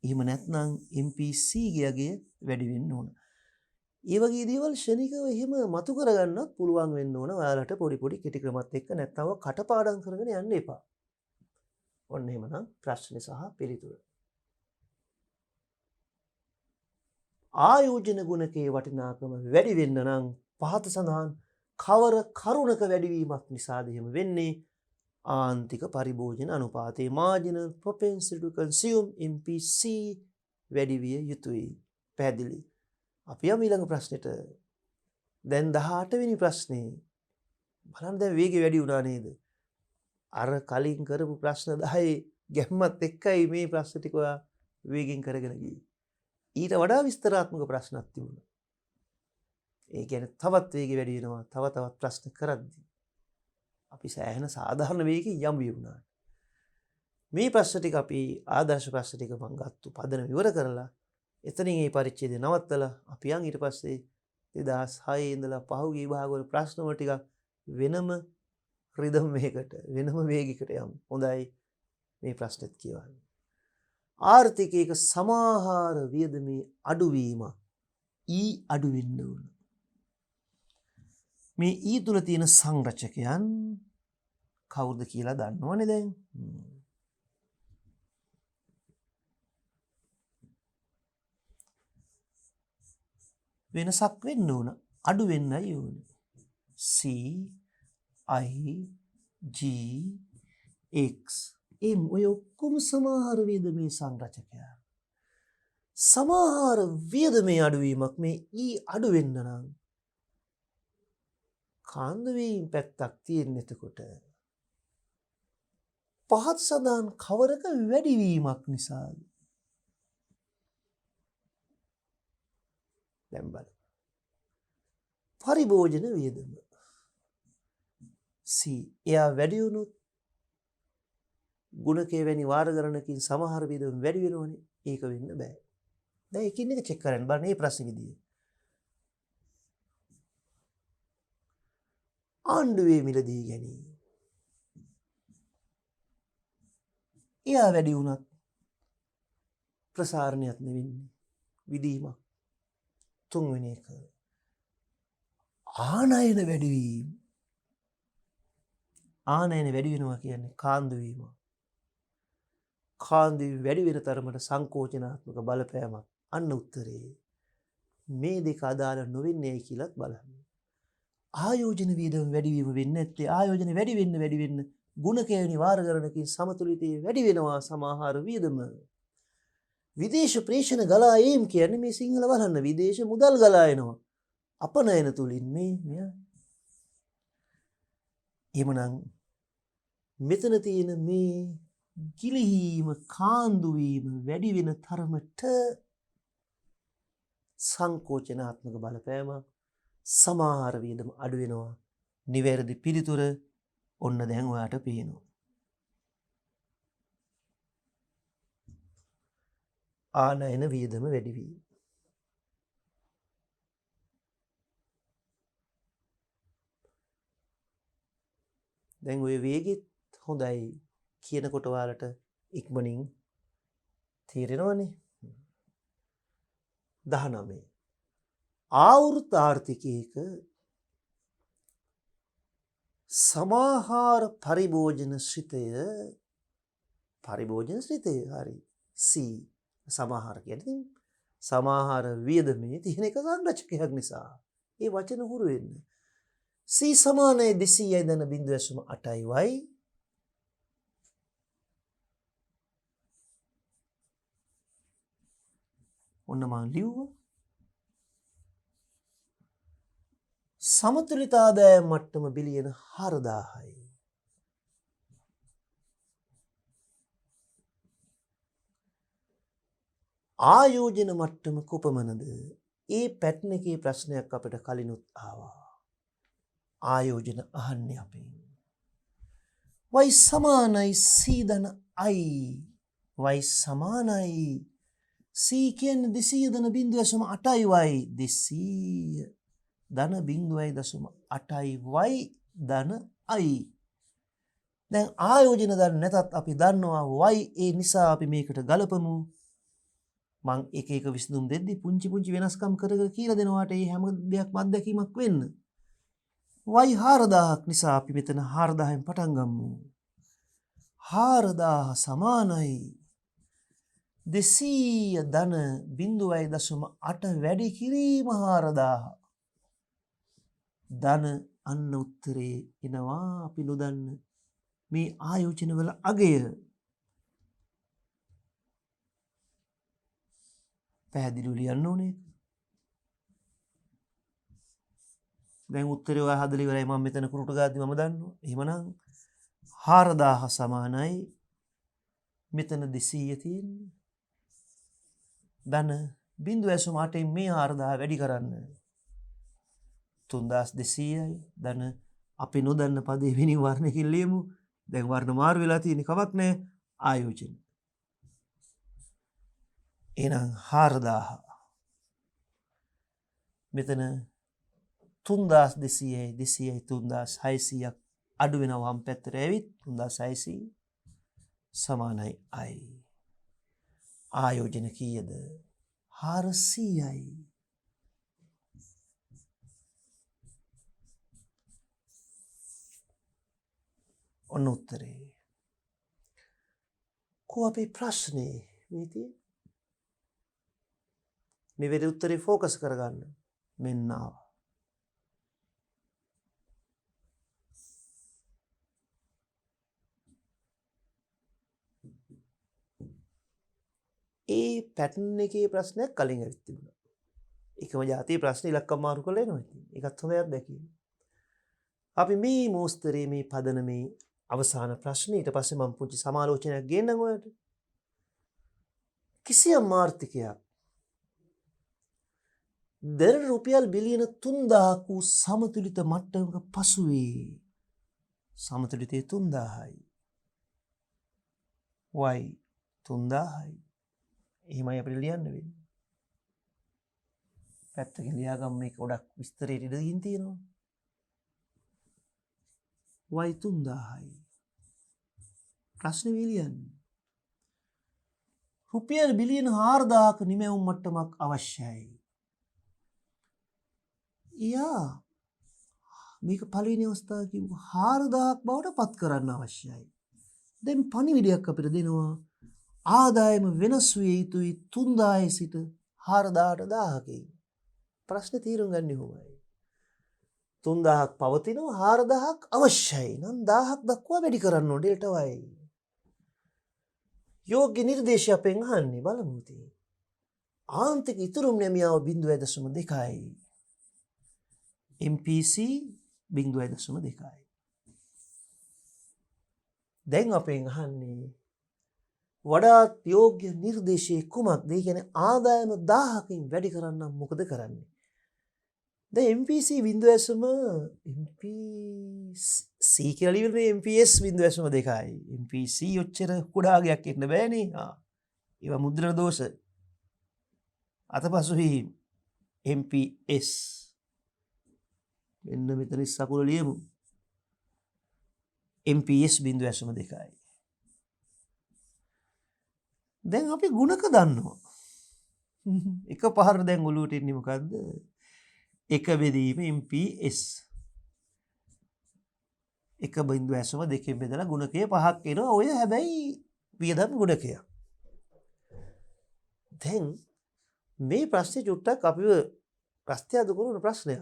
එහෙම නැත්නම් MPC ගියගේ වැඩි වෙන්න ඕන. ඒ වගේ දේවල් ශනිකව එහෙම මතු කරගන්නත් පුළුවන් වෙන්න ඕන. ඔයාලට පොඩි පොඩි කෙටි ක්‍රමත් එක්ක නැත්නම් කටපාඩම් කරගෙන යන්න එපා. ඔන්න එහෙමනම් ප්‍රශ්නේ සහ පිළිතුර. ආයෝජන ගුණකයේ වටිනාකම වැඩි වෙන්න නම් පහත සඳහන් කවර කරුණක වැඩිවීමක් නිසාද එහෙම වෙන්නේ? ආන්තික පරිභෝජන අනුපාතයේ marginal propensity to consume MPC වැඩි විය යුතුයි. පැහැදිලි. අපි යමු ඊළඟ ප්‍රශ්නෙට. දැන් 18 වෙනි ප්‍රශ්නේ. බලන්න දැන් වේගය වැඩි වුණා නේද? අර කලින් කරපු ප්‍රශ්න 10 ගැම්මත් එක්කයි මේ ප්‍රශ්න ටික ඔයා වේගෙන් කරගෙන ගියේ. ඊට වඩා විස්තරාත්මක ප්‍රශ්නක් තිබුණා. ඒ කියන්නේ තවත් වේගය වැඩි වෙනවා. තවත් ප්‍රශ්න කරද්දී අපි සෑහෙන සාධාරණ වේගකින් යම් වුණා. මේ ප්‍රශ්න ටික අපි ආදර්ශ ප්‍රශ්න ටික මම ගත්තු පදන විවර කරලා එතනින් මේ පරිච්ඡේදය නවත්තලා අපි යන් ඊට පස්සේ 2006 ඉඳලා පහුගිය විභාගවල ප්‍රශ්න වල ටිකක් වෙනම රිද්ම් එකකට වෙනම වේගයකට යමු. හොඳයි මේ ප්‍රශ්නෙත් කියවන්න. ආර්ථිකයක සමාහාර වියදමේ අඩුවීම E අඩු වෙන්න ඕන. මේ E තුල තියෙන සංරචකයන් කවුද කියලා දන්නවනේ දැන්. වෙනසක් වෙන්න ඕන. අඩු වෙන්නයි ඕන. C I G x. ඔය ඔක්කොම සමහර වියදමේ සංරචකයන්. සමහර වියදමේ අඩුවීමක් මේ E අඩු වෙන්න නම් කාන්දු වීම පැත්තක් තියෙන එතකොට පහත් සඳහන් කවරක වැඩිවීමක් නිසා දැන් බලමු. පරිභෝජන වියදම C එයා වැඩි වුණොත් ගුණකයේ වැනි වාර ගණනකින් සමහර වියදම් වැඩි වෙනවනේ. ඒක වෙන්න බෑ. දැන් එකින් එක චෙක් කරන්න බලන්න මේ ප්‍රශ්න විදිය. ආණ්ඩුවේ මිලදී ගැනීම. එයා වැඩි වුණත් ප්‍රසාරණයක් නෙවෙන්නේ. විදීමක්. තුන්වෙනි එක. ආනයන වැඩිවීම. ආනයන වැඩි වෙනවා කියන්නේ කාන්දු වීම. කාන්දු වීම වැඩි වෙන තරමට සංකෝචනාත්මක බලපෑමක්. අන්න උත්තරේ. මේ දෙක අදාළ නොවෙන්නේ කියලාත් බලන්න. ආයෝජන වියදම වැඩිවීම වෙන්නේ නැත්තේ ආයෝජන වැඩි වෙන්න ගුණකයනි වාර ගණනකින් සමතුලිතයේ වැඩි වෙනවා සමහර වියදම. විදේශ ප්‍රේෂණ ගලා ඒම් කියන්නේ මේ සිංහල බලන්න විදේශ මුදල් ගලා එනවා. අපනයන තුලින් මේ එහෙමනම් මෙතන තියෙන මේ ගිලිහීම කාන්දු වීම වැඩි වෙන තරමට සංකෝචනාත්මක බලපෑම සමහර වියදම අඩු වෙනවා. නිවැරදි පිළිතුර ඔන්න දැන් ඔයාට පේනවා. ආනයන වියදම වැඩි වීම. දැන් ඔය වේගෙත් හොඳයි කියනකොට ඔයාලට ඉක්මනින් තේරෙනවනේ. 19 ආවෘත ආර්ථිකයක සමාහාර පරිභෝජන ශ්‍රිතය හරි C සමාහාර කියන්නේ සමාහාර වියදමේ තියෙන එක සංරචකයක් නිසා ඒ වචන හුරු වෙන්න C සමානයි 200යි දන 0.8යි y ඔන්න මම ලියුවා සමතුලිත ආදායම් මට්ටම බිලියන 4000යි. ආයෝජන මට්ටම කොපමණද? ඒ පැටර්න් එකේ ප්‍රශ්නයක් අපිට කලිනුත් ආවා. ආයෝජන අහන්නේ අපෙන්. y සමානයි c ධන i. y සමානයි c කියන්නේ 200 ධන 0.8යි y 200 ධන 0.8යි y ධන i. දැන් ආයෝජන දන්නේ නැතත් අපි දන්නවා y ඒ නිසා අපි මේකට ගලපමු. මං එක එක විසඳුම් දෙද්දි පුංචි වෙනස්කම් කර කියලා දෙනවාට ඒ හැම දෙයක්ම අත්දැකීමක් වෙන්න. y 4000ක් නිසා අපි මෙතන 4000න් පටන් ගමු. 4000 සමානයි 200 ධන 0.8 වැඩි කිරීම 4000 ධන අන්න උත්තරේ එනවා අපි නොදන්න මේ ආයෝජන වල අගය. පැහැදිලිව ලියන්න ඕනේ. දැන් උත්තරේ ඔයා හදලා ඉවරයි මම මෙතන කුරුටු ගාද්දි මම දන්නවා. එහෙමනම් 4000 සමානයි මෙතන 200 තියෙන්නේ. ධන 0.8න් මේ 4000 වැඩි කරන්න 3200යි. ධන අපි නොදන්න පදේ වෙනින් වර්ණකින් ලියමු. දැන් වර්ණ මාරු වෙලා තියෙන කමක් නැහැ. ආයෝජන. එහෙනම් 4000 මෙතන 3200යි 200යි 3600ක් අඩු වෙනවා වම් පැත්තට ඇවිත් 3600 සමානයි i. ආයෝජන කීයද? 400යි. ඔන්න උත්තරේ. කො අපේ ප්‍රශ්නේ මේ තියෙන්නේ? නිවැරදි උත්තරේ ફોකස් කරගන්න. මෙන්න ආවා. ඒ පැටර්න් එකේ ප්‍රශ්නයක් කලින් ඇවිත් තිබුණා. එකම જાතිය ප්‍රශ්න ඉලක්ක මාරු කරලා එනවා ඉතින්. ඒකත් හොඳ අත්දැකීම. අපි මේ මෝස්තරේ මේ පදනමේ අවසාන ප්‍රශ්නේ ඊට පස්සේ මම පුංචි සමාලෝචනයක් ගේන්නම් ඔයාලට. කිසියම් ආර්ථිකයක් දර රුපියල් බිලියන 3000ක වූ සමතුලිත මට්ටමක පසුවේ. සමතුලිතයේ 3000යි. y 3000යි. එහෙමයි අපිට ලියන්න වෙන්නේ. පැත්තකින් ලියාගන්න මේක ගොඩක් විස්තරයට ඉඳින් තියෙනවා. y 3000යි. ප්‍රශ්නේ මේ ලියන්නේ. රුපියල් බිලියන 4000ක නිමැවුම් මට්ටමක් අවශ්‍යයි. යා මේක පළවෙනි අවස්ථාව කිව්ව 4000ක් බවට පත් කරන්න අවශ්‍යයි. දැන් පණිවිඩයක් අපිට දෙනවා ආදායම වෙනස් විය යුතුයි 3000 සිට 4000ට 1000කින්. ප්‍රශ්නේ තීරුම් ගන්න ඕමයි. 3000ක් පවතිනවා 4000ක් අවශ්‍යයි. නම් 1000ක් දක්වා වැඩි කරන්න ඕනේ ඩෙල්ටා y. යෝග්‍ය නිර්දේශය අපෙන් අහන්නේ බලමු ඉතින්. ආන්තික ඉතුරුම් නැමියාව 0.2යි. MPC 0.2යි. දැන් අපෙන් අහන්නේ වඩාත් යෝග්‍ය නිර්දේශයේ කුමක්ද? ඒ කියන්නේ ආදායම 1000කින් වැඩි කරන්න මොකද කරන්නේ? දැන් MPC 0.MPC කියලා ලියන්නේ MPS 0.2යි. MPC ඔච්චර කුඩාගයක් ඉන්න බෑනේ. ඒවා මුද්‍රණ දෝෂ. අතපසුහි MPS මෙන්න මෙතන සකුල ලියමු. MPS 0.2යි. දැන් අපි ගුණක දන්නවා. එක පහර දැන් ඔලුවට එන්නේ මොකද්ද? එක බෙදීම MPS. එක 0.2 බෙදලා ගුණකය 5ක් එනවා. ඔය හැබැයි වියදම් ගුණකය. දැන් මේ ප්‍රශ්නේ චුට්ටක් අපිව ප්‍රශ්නයද කරන ප්‍රශ්නයක්.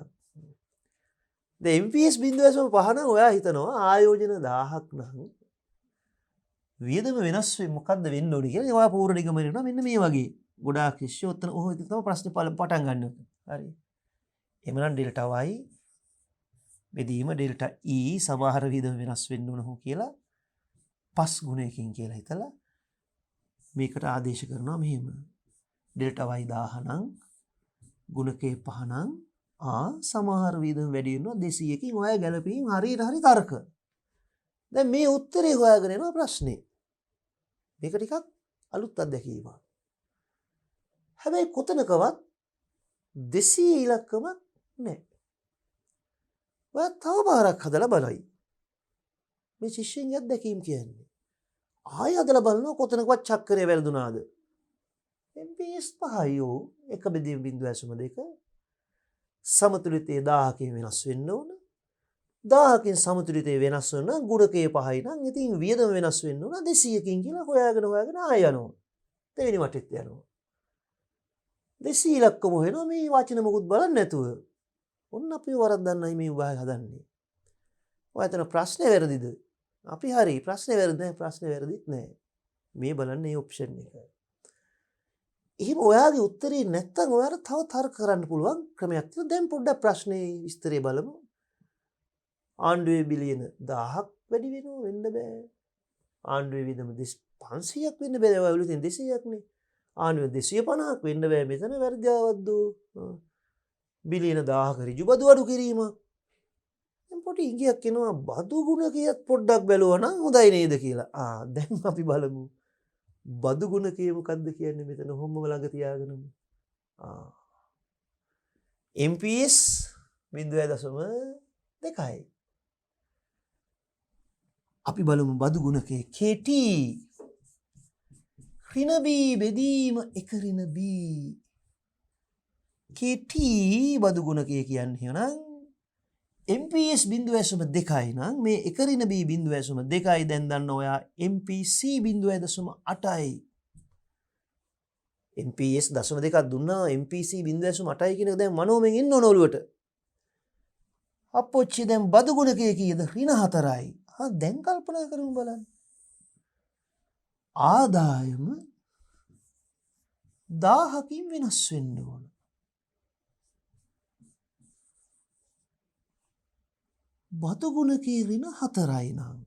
දැන් MPS 0.5 නම් ඔයා හිතනවා ආයෝජන 1000ක් නම් වියදම වෙනස් වෙන්නේ මොකද්ද වෙන්න ඕනේ කියලා. ඒවා පූර්ණ නිගමනය කරනවා මෙන්න මේ වගේ. ගොඩාක් ශිෂ්‍ය ඔතන ඔහොම තමයි ප්‍රශ්නේ පටන් ගන්න. හරි. එමනම් ඩෙල්ටා y බෙදීම ඩෙල්ටා e සමහර වියදම වෙනස් වෙන්න ඕන හෝ කියලා පස් ගුණයකින් කියලා හිතලා මේකට ආදේශ කරනවා මෙහෙම. ඩෙල්ටා y 1000 නම් ගුණකේ 5 නම් සමහර වියදම වැඩි වෙනවා 200කින්. ඔය ගැලපීම් හරියට හරි තර්ක. දැන් මේ උත්තරේ හොයාගෙන යනවා ප්‍රශ්නේ. මේක ටිකක් අලුත් අත්දැකීමක්. හැබැයි කොතනකවත් 200 ඉලක්කමක් නැහැ. ඔයා තව බාරක් හදලා බලයි. මේ ශිෂ්‍යයන්ගේ අත්දැකීම් කියන්නේ. ආයෙ හදලා බලනවා කොතනකවත් චක්‍රය වැරදුනාද? MPS 5යි 1.2 සමතුලිතයේ 1000කින් වෙනස් වෙන්න ඕන. 1000කින් සමතුලිතයේ වෙනස් වෙන ගුණකයේ 5යි නම් ඉතින් වියදම වෙනස් වෙන්න ඕන 200කින් කියලා හොයාගෙන ආය යනවා. දෙවෙනි වටෙත් යනවා. 200 ඉලක්කම වෙනවා මේ වචන මොකුත් බලන්නේ නැතුව. ඔන්න අපි වරද්දන්නයි මේ විභාගය හදන්නේ. ඔය අතන ප්‍රශ්නේ වැරදිද? අපි හරි ප්‍රශ්නේ වැරදි නැහැ ප්‍රශ්නේ වැරදිත් නැහැ. මේ බලන්න මේ ඔප්ෂන් එක. එහෙම ඔයාගේ උත්තරේ නැත්තම් ඔයාලා තව තර්ක කරන්න පුළුවන් ක්‍රමයක් තියෙනවා. දැන් පොඩ්ඩක් ප්‍රශ්නේ විස්තරය බලමු. ආණ්ඩුවේ බිලියන 1000ක් වැඩි වෙනවා වෙන්න බෑ. ආණ්ඩුවේ වියදම 500ක් වෙන්න බෑ. ඔයගොල්ලෝ තියෙන 200ක් නේ. ආණ්ඩුවේ 250ක් වෙන්න බෑ. මෙතන වැරදිවද්ද? බිලියන 1000ක ඍජු බදු අඩු කිරීමක්. දැන් පොඩි ඉඟියක් එනවා බදු ගුණ කියත් පොඩ්ඩක් බැලුවා නම් හොඳයි නේද කියලා. දැන් අපි බලමු. බදු ගුණකය මොකද්ද කියන්නේ මෙතන හොම්ම ළඟ තියාගෙනම. MPS 0.2යි. අපි බලමු බදු ගුණකයේ KT ඍණ B බෙදීම 1 ඍණ B. KT බදු ගුණකය කියන්නේ නම් MPS 0.2යි නම් මේ 1 ඍණ B 0.2යි. දැන් දන්න ඔයා MPC 0.8යි. MPS 0.2ක් දුන්නා MPC 0.8යි කියන එක දැන් මනෝමයෙන් එන්න ඕන ඔළුවට. අපොච්චි දැන් බදු ගුණකය කීයද? ඍණ 4යි. දැන් කල්පනා කරමු බලන්න. ආදායම 1000කින් වෙනස් වෙන්න ඕන. බදු ගුණකයේ ඍණ 4යි නම්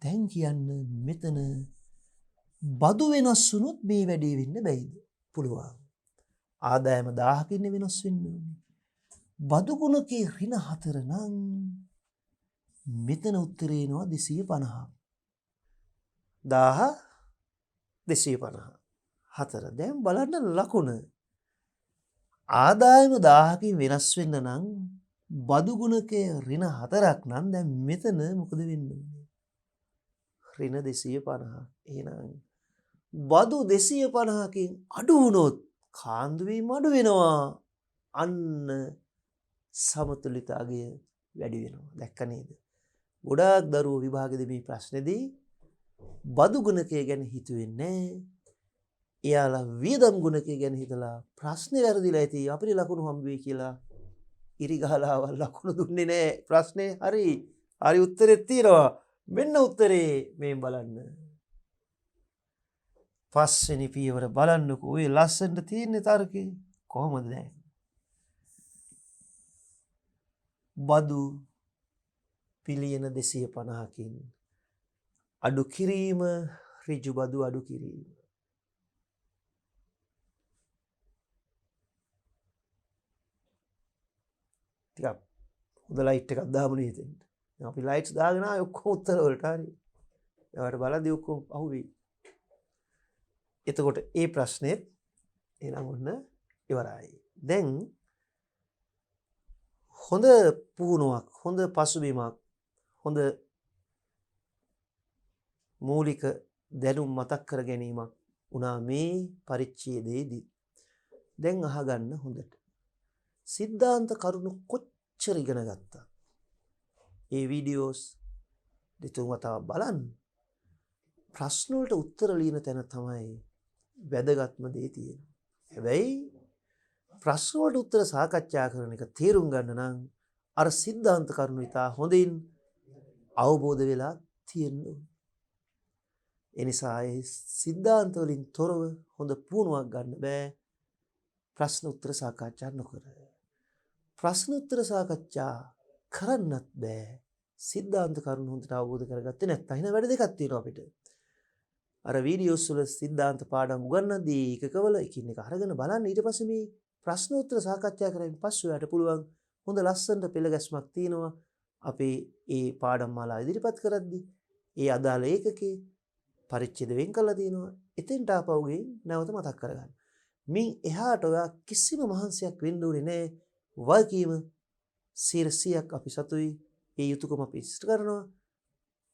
දැන් කියන්න මෙතන බදු වෙනස් වුණොත් මේ වැඩේ වෙන්න බැයිද? පුළුවන්. ආදායම 1000කින් වෙනස් වෙන්න ඕනේ. බදු ගුණකයේ ඍණ 4 නම් මෙතන උත්තරේ එනවා 250. 1000 250. 4. දැන් බලන්න ලකුණ. ආදායම 1000කින් වෙනස් වෙන්න නම් බදු ගුණකයේ ඍණ 4ක් නම් දැන් මෙතන මොකද වෙන්නේ? ඍණ 250. එහෙනම් බදු 250කින් අඩු වුණොත් කාන්දු වීම අඩු වෙනවා. අන්න සමතුලිතතාවය වැඩි වෙනවා. දැක්ක නේද? ගොඩාක් දරුවෝ විභාගෙදී මේ ප්‍රශ්නේදී බදු ගුණකය ගැන හිතුවේ නැහැ. එයාලා වියදම් ගුණකය ගැන හිතලා ප්‍රශ්නේ වැරදිලා ඇති අපිට ලකුණු හම්බ වෙයි කියලා ඉරි ගහලා ලකුණු දුන්නේ නැහැ. ප්‍රශ්නේ හරි. හරි උත්තරේ තියෙනවා. මෙන්න උත්තරේ මේ බලන්න. පස්වෙනි පියවර බලන්නකෝ. ඔය ලස්සනට තියෙන තර්කේ කොහොමද දැන්? බදු පිළියන 250කින් අඩු කිරීම, ඍජු බදු අඩු කිරීම. ටිකක් හොඳ ලයිට් එකක් දාමු නේද? දැන් අපි ලයිට්ස් දාගෙන ආයේ ඔක්කොම උත්තර වලට හරි. ඒවට බලද්දී ඔක්කොම අහුවෙයි. එතකොට ඒ ප්‍රශ්නේ එනම් ඔන්න ඉවරයි. දැන් හොඳ පුහුණුවක්, හොඳ පසුබිමක්, හොඳ මූලික දැනුම් මතක් කර ගැනීමක් වුණා මේ පරිච්ඡේදයේදී. දැන් අහගන්න හොඳට. සිද්ධාන්ත කරුණු කොච්චර ඉගෙන ගත්තා? ඒ වීඩියෝස් දෙතුන් වතාවක් බලන්න. ප්‍රශ්න වලට උත්තර ලියන තැන තමයි වැදගත්ම දේ තියෙන්නේ. හැබැයි ප්‍රශ්න වලට උත්තර සාකච්ඡා කරන එක තේරුම් ගන්න නම් අර සිද්ධාන්ත කරුණු ඉතා හොඳින් අවබෝධ වෙලා තියෙන්න ඕනේ. ඒ නිසා ඒ සිද්ධාන්ත වලින් තොරව හොඳ පුහුණුවක් ගන්න බෑ ප්‍රශ්න උත්තර සාකච්ඡා නොකර. ප්‍රශ්න උත්තර සාකච්ඡා කරන්නත් බෑ සිද්ධාන්ත කරුණු හොඳට අවබෝධ කරගත්තේ නැත්නම්. එහෙනම් වැඩ දෙකක් තියෙනවා අපිට. අර වීඩියෝස් වල සිද්ධාන්ත පාඩම් උගන්වද්දී එකකවල එකින් එක අරගෙන බලන්න. ඊට පස්සේ මේ ප්‍රශ්න උත්තර සාකච්ඡා කරමින් පස්සේ ඔයාලට පුළුවන් හොඳ ලස්සනට පෙළ ගැස්මක් තියෙනවා. අපේ ඒ පාඩම් මාලා ඉදිරිපත් කරද්දී ඒ අදාළ ඒකකේ පරිච්ඡේද වෙන් කරලා තියෙනවා. එතෙන්ට ආපහු ගෙයින් නැවත මතක් කරගන්න. මින් එහාට ඔයා කිසිම මහන්සියක් වෙන්න ඕනේ නැහැ. වගකීම 100ක් අපි සතුයි. ඒ යුතුයකම අපි ඉෂ්ට කරනවා.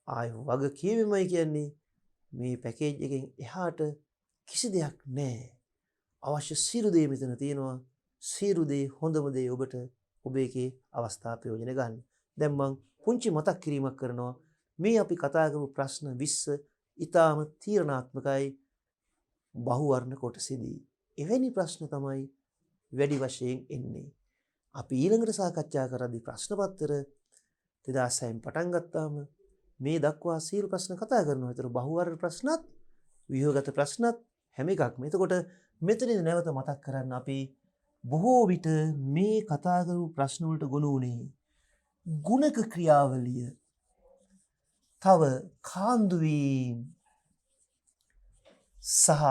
ආය වග කියවෙමයි කියන්නේ මේ පැකේජ් එකෙන් එහාට කිසි දෙයක් නැහැ. අවශ්‍ය සියලු දේ මෙතන තියෙනවා. සියලු දේ හොඳම දේ ඔබට ඔබේකේ අවස්ථා ප්‍රයෝජන ගන්න. දැන් මම පුංචි මතක් කිරීමක් කරනවා. මේ අපි කතා කරපු ප්‍රශ්න 20 ඊටාම තීරණාත්මකයි බහුවර්ණ කොටසෙදී. එවැනි ප්‍රශ්න තමයි වැඩි වශයෙන් එන්නේ. අපි ඊළඟට සාකච්ඡා කරද්දී ප්‍රශ්න පත්‍ර 2006න් පටන් ගත්තාම මේ දක්වා සියලු ප්‍රශ්න කතා කරනවා. ඒතර බහුවර්ණ ප්‍රශ්නත්, ව්‍යුහගත ප්‍රශ්නත් හැම එකක්ම. එතකොට මෙතනදී නැවත මතක් කරන්න අපි බොහෝ විට මේ කතා කරපු ප්‍රශ්න වලට ගොනු වුණේ ගුණක ක්‍රියාවලිය, තව කාන්දු වීම සහ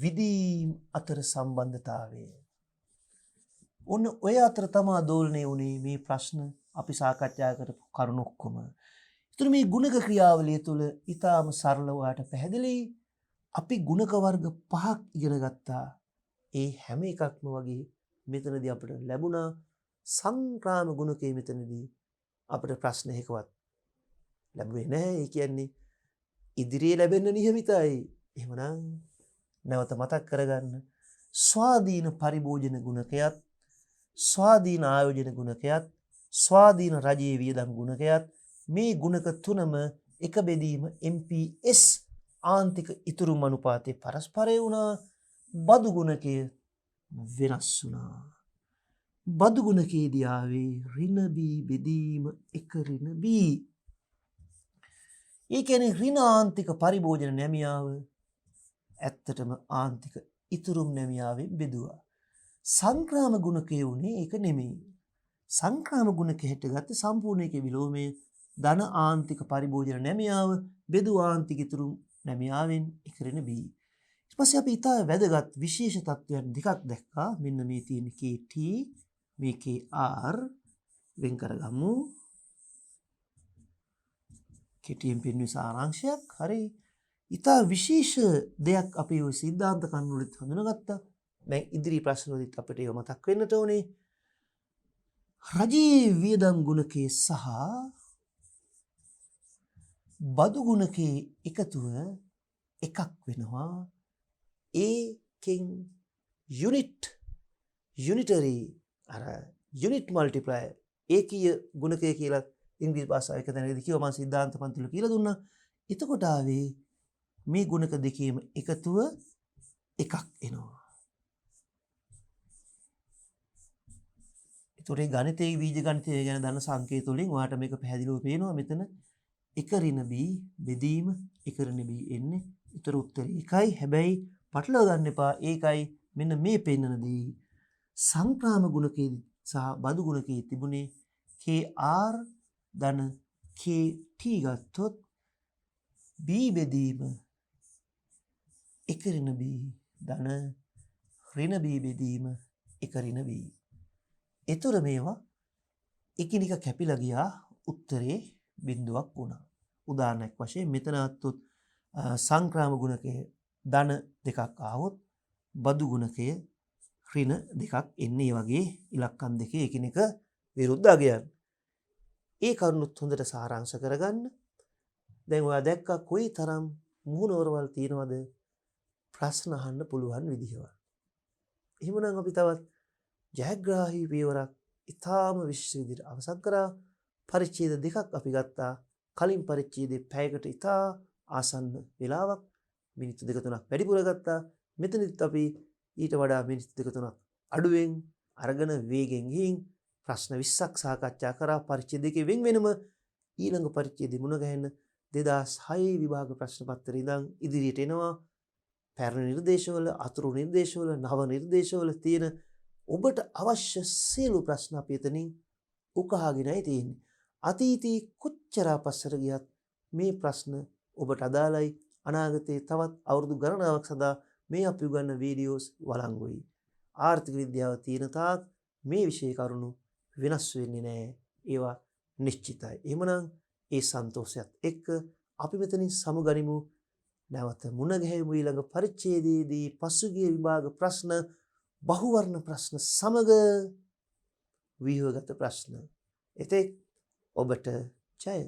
විදීම් අතර සම්බන්ධතාවය. ඔන්න ඔය අතර තමයි දෝලණය වුණේ මේ ප්‍රශ්න අපි සාකච්ඡා කරපු කරුණු ඔක්කොම. ඒතර මේ ගුණක ක්‍රියාවලිය තුළ ඊටාම සරලව ඔයාලට පැහැදිලි අපි ගුණක වර්ග 5ක් ඉගෙන ගත්තා. ඒ හැම එකක්ම වගේ මෙතනදී අපිට ලැබුණා සංක්‍රාම ගුණකයේ. මෙතනදී අපිට ප්‍රශ්න එකවත් ලැබුණේ නැහැ. ඒ කියන්නේ ඉදිරියේ ලැබෙන්න නියමිතයි. එහෙමනම් නැවත මතක් කරගන්න. ස්වාධීන පරිභෝජන ගුණකයත්, ස්වාධීන ආයෝජන ගුණකයත්, ස්වාධීන රජයේ වියදම් ගුණකයත් මේ ගුණක තුනම එක බෙදීම MPS ආන්තික ඉතුරු අනුපාතයේ පරස්පරය වුණා. බදු ගුණකය වෙනස් වුණා. බදු ගුණකයේදී ආවේ ඍණ B බෙදීම 1 ඍණ B. ඒ කියන්නේ ඍණාන්තික පරිභෝජන නැමියාව ඇත්තටම ආන්තික ඉතුරුම් නැමියාවෙන් බෙදුවා. සංක්‍රාම ගුණකයේ උනේ ඒක නෙමෙයි. සංක්‍රාම ගුණක හැටගත්ත සම්පූර්ණ ඒකේ විලෝමය ධන ආන්තික පරිභෝජන නැමියාව බෙදු ආන්තික ඉතුරුම් නැමියාවෙන් ඉකරෙන B. ඊට පස්සේ අපි ඊට වැදගත් විශේෂ තත්ත්වයන් දෙකක් දැක්කා. මෙන්න මේ තියෙන KT මේ KR වෙන් කරගමු. කෙටියෙන් පෙන්වන සාරාංශයක්. හරි. ඊට විශේෂ දෙයක් අපි ওই සිද්ධාන්ත කරුණු වලින් හඳුනාගත්තා. දැන් ඉදිරි ප්‍රශ්න වලත් අපිට ඒව මතක් වෙන්නට ඕනේ. රජයේ වියදම් ගුණකයේ සහ බදු ගුණකයේ එකතුව එකක් වෙනවා. ඒකෙන් යුනිටරි අර යුනිට් මල්ටිප්ලයර් ඒකීය ගුණකය කියලා ඉංග්‍රීසි භාෂාව එක තැනකදී කිව්වා. මම සිද්ධාන්ත පන්තිවල කියලා දුන්නා. එතකොට ආවේ මේ ගුණක දෙකේම එකතුව එකක් එනවා. ඒතොරේ ගණිතයේ බීජ ගණිතය ගැන දන්න සංකේත වලින් ඔයාලට මේක පැහැදිලිව පේනවා. මෙතන එක ඍණ b බෙදීම එක ඍණ b එන්නේ. ඊතර උත්තරේ එකයි. හැබැයි පටලවා ගන්න එපා. ඒකයි මෙන්න මේ පෙන්නන දේ සංක්‍රාම ගුණකයේ සහ බදු ගුණකයේ තිබුණේ kr ධන kt ගත්තොත් b බෙදීම එක ඍණ b ධන ඍණ b බෙදීම එක ඍණ b. ඒතර මේවා එකිනෙක කැපිලා ගියා. උත්තරේ බිඳුවක් වුණා. උදාහරණයක් වශයෙන් මෙතන අත්තුත් සංක්‍රාම ගුණකයේ ධන දෙකක් ආවොත් බදු ගුණකයේ ඍණ දෙකක් එන්නේ. වගේ ඉලක්කම් දෙකේ එකිනෙක විරුද්ධ අගයන්. ඒ කරුණුත් හොඳට සාරාංශ කරගන්න. දැන් ඔයා දැක්කා කොයි තරම් මූණවරවල් තියෙනවද ප්‍රශ්න අහන්න පුළුවන් විදිහවල්. එහෙමනම් අපි තවත් ජයග්‍රාහී පියවරක් ඉතාම විශේෂ විදිහට අවසන් කරා. පරිච්ඡේද දෙකක් අපි ගත්තා. කලින් පරිච්ඡේදයේ පැයකට ඉතා ආසන්න වේලාවක් මිනිත්තු 2-3ක් වැඩිපුර ගත්තා. මෙතනදිත් අපි ඊට වඩා මිනිත්තු 2-3ක් අඩුවෙන් අරගෙන වේගෙන් ගිහින් ප්‍රශ්න 20ක් සාකච්ඡා කරා. පරිච්ඡේද දෙකේ වෙනම ඊළඟ පරිච්ඡේදෙ මුණ ගැහෙන 2006 විභාග ප්‍රශ්න පත්‍රය ඉඳන් ඉදිරියට එනවා. පැරණි නිර්දේශවල, අතුරු නිර්දේශවල, නව නිර්දේශවල තියෙන ඔබට අවශ්‍ය සියලු ප්‍රශ්න අපි එතනින් උකහාගෙනයි තියෙන්නේ. අතීතයේ කොච්චර පස්සට ගියත් මේ ප්‍රශ්න ඔබට අදාළයි. අනාගතයේ තවත් අවුරුදු ගණනාවක් සඳහා මේ අපි උගන්වන වීඩියෝස් වළංගුයි. ආර්ථික විද්‍යාව තියෙන තාක් මේ විෂය කරුණු වෙනස් වෙන්නේ නැහැ. ඒවා නිශ්චිතයි. එහෙමනම් ඒ සන්තෝෂයත් එක්ක අපි මෙතනින් සමුගනිමු. නැවත මුණ ගැහෙමු ඊළඟ පරිච්ඡේදයේදී පසුගිය විභාග ප්‍රශ්න බහුවර්ණ ප්‍රශ්න සමග ව්‍යුහගත ප්‍රශ්න. එතෙක් ඔබට ජය.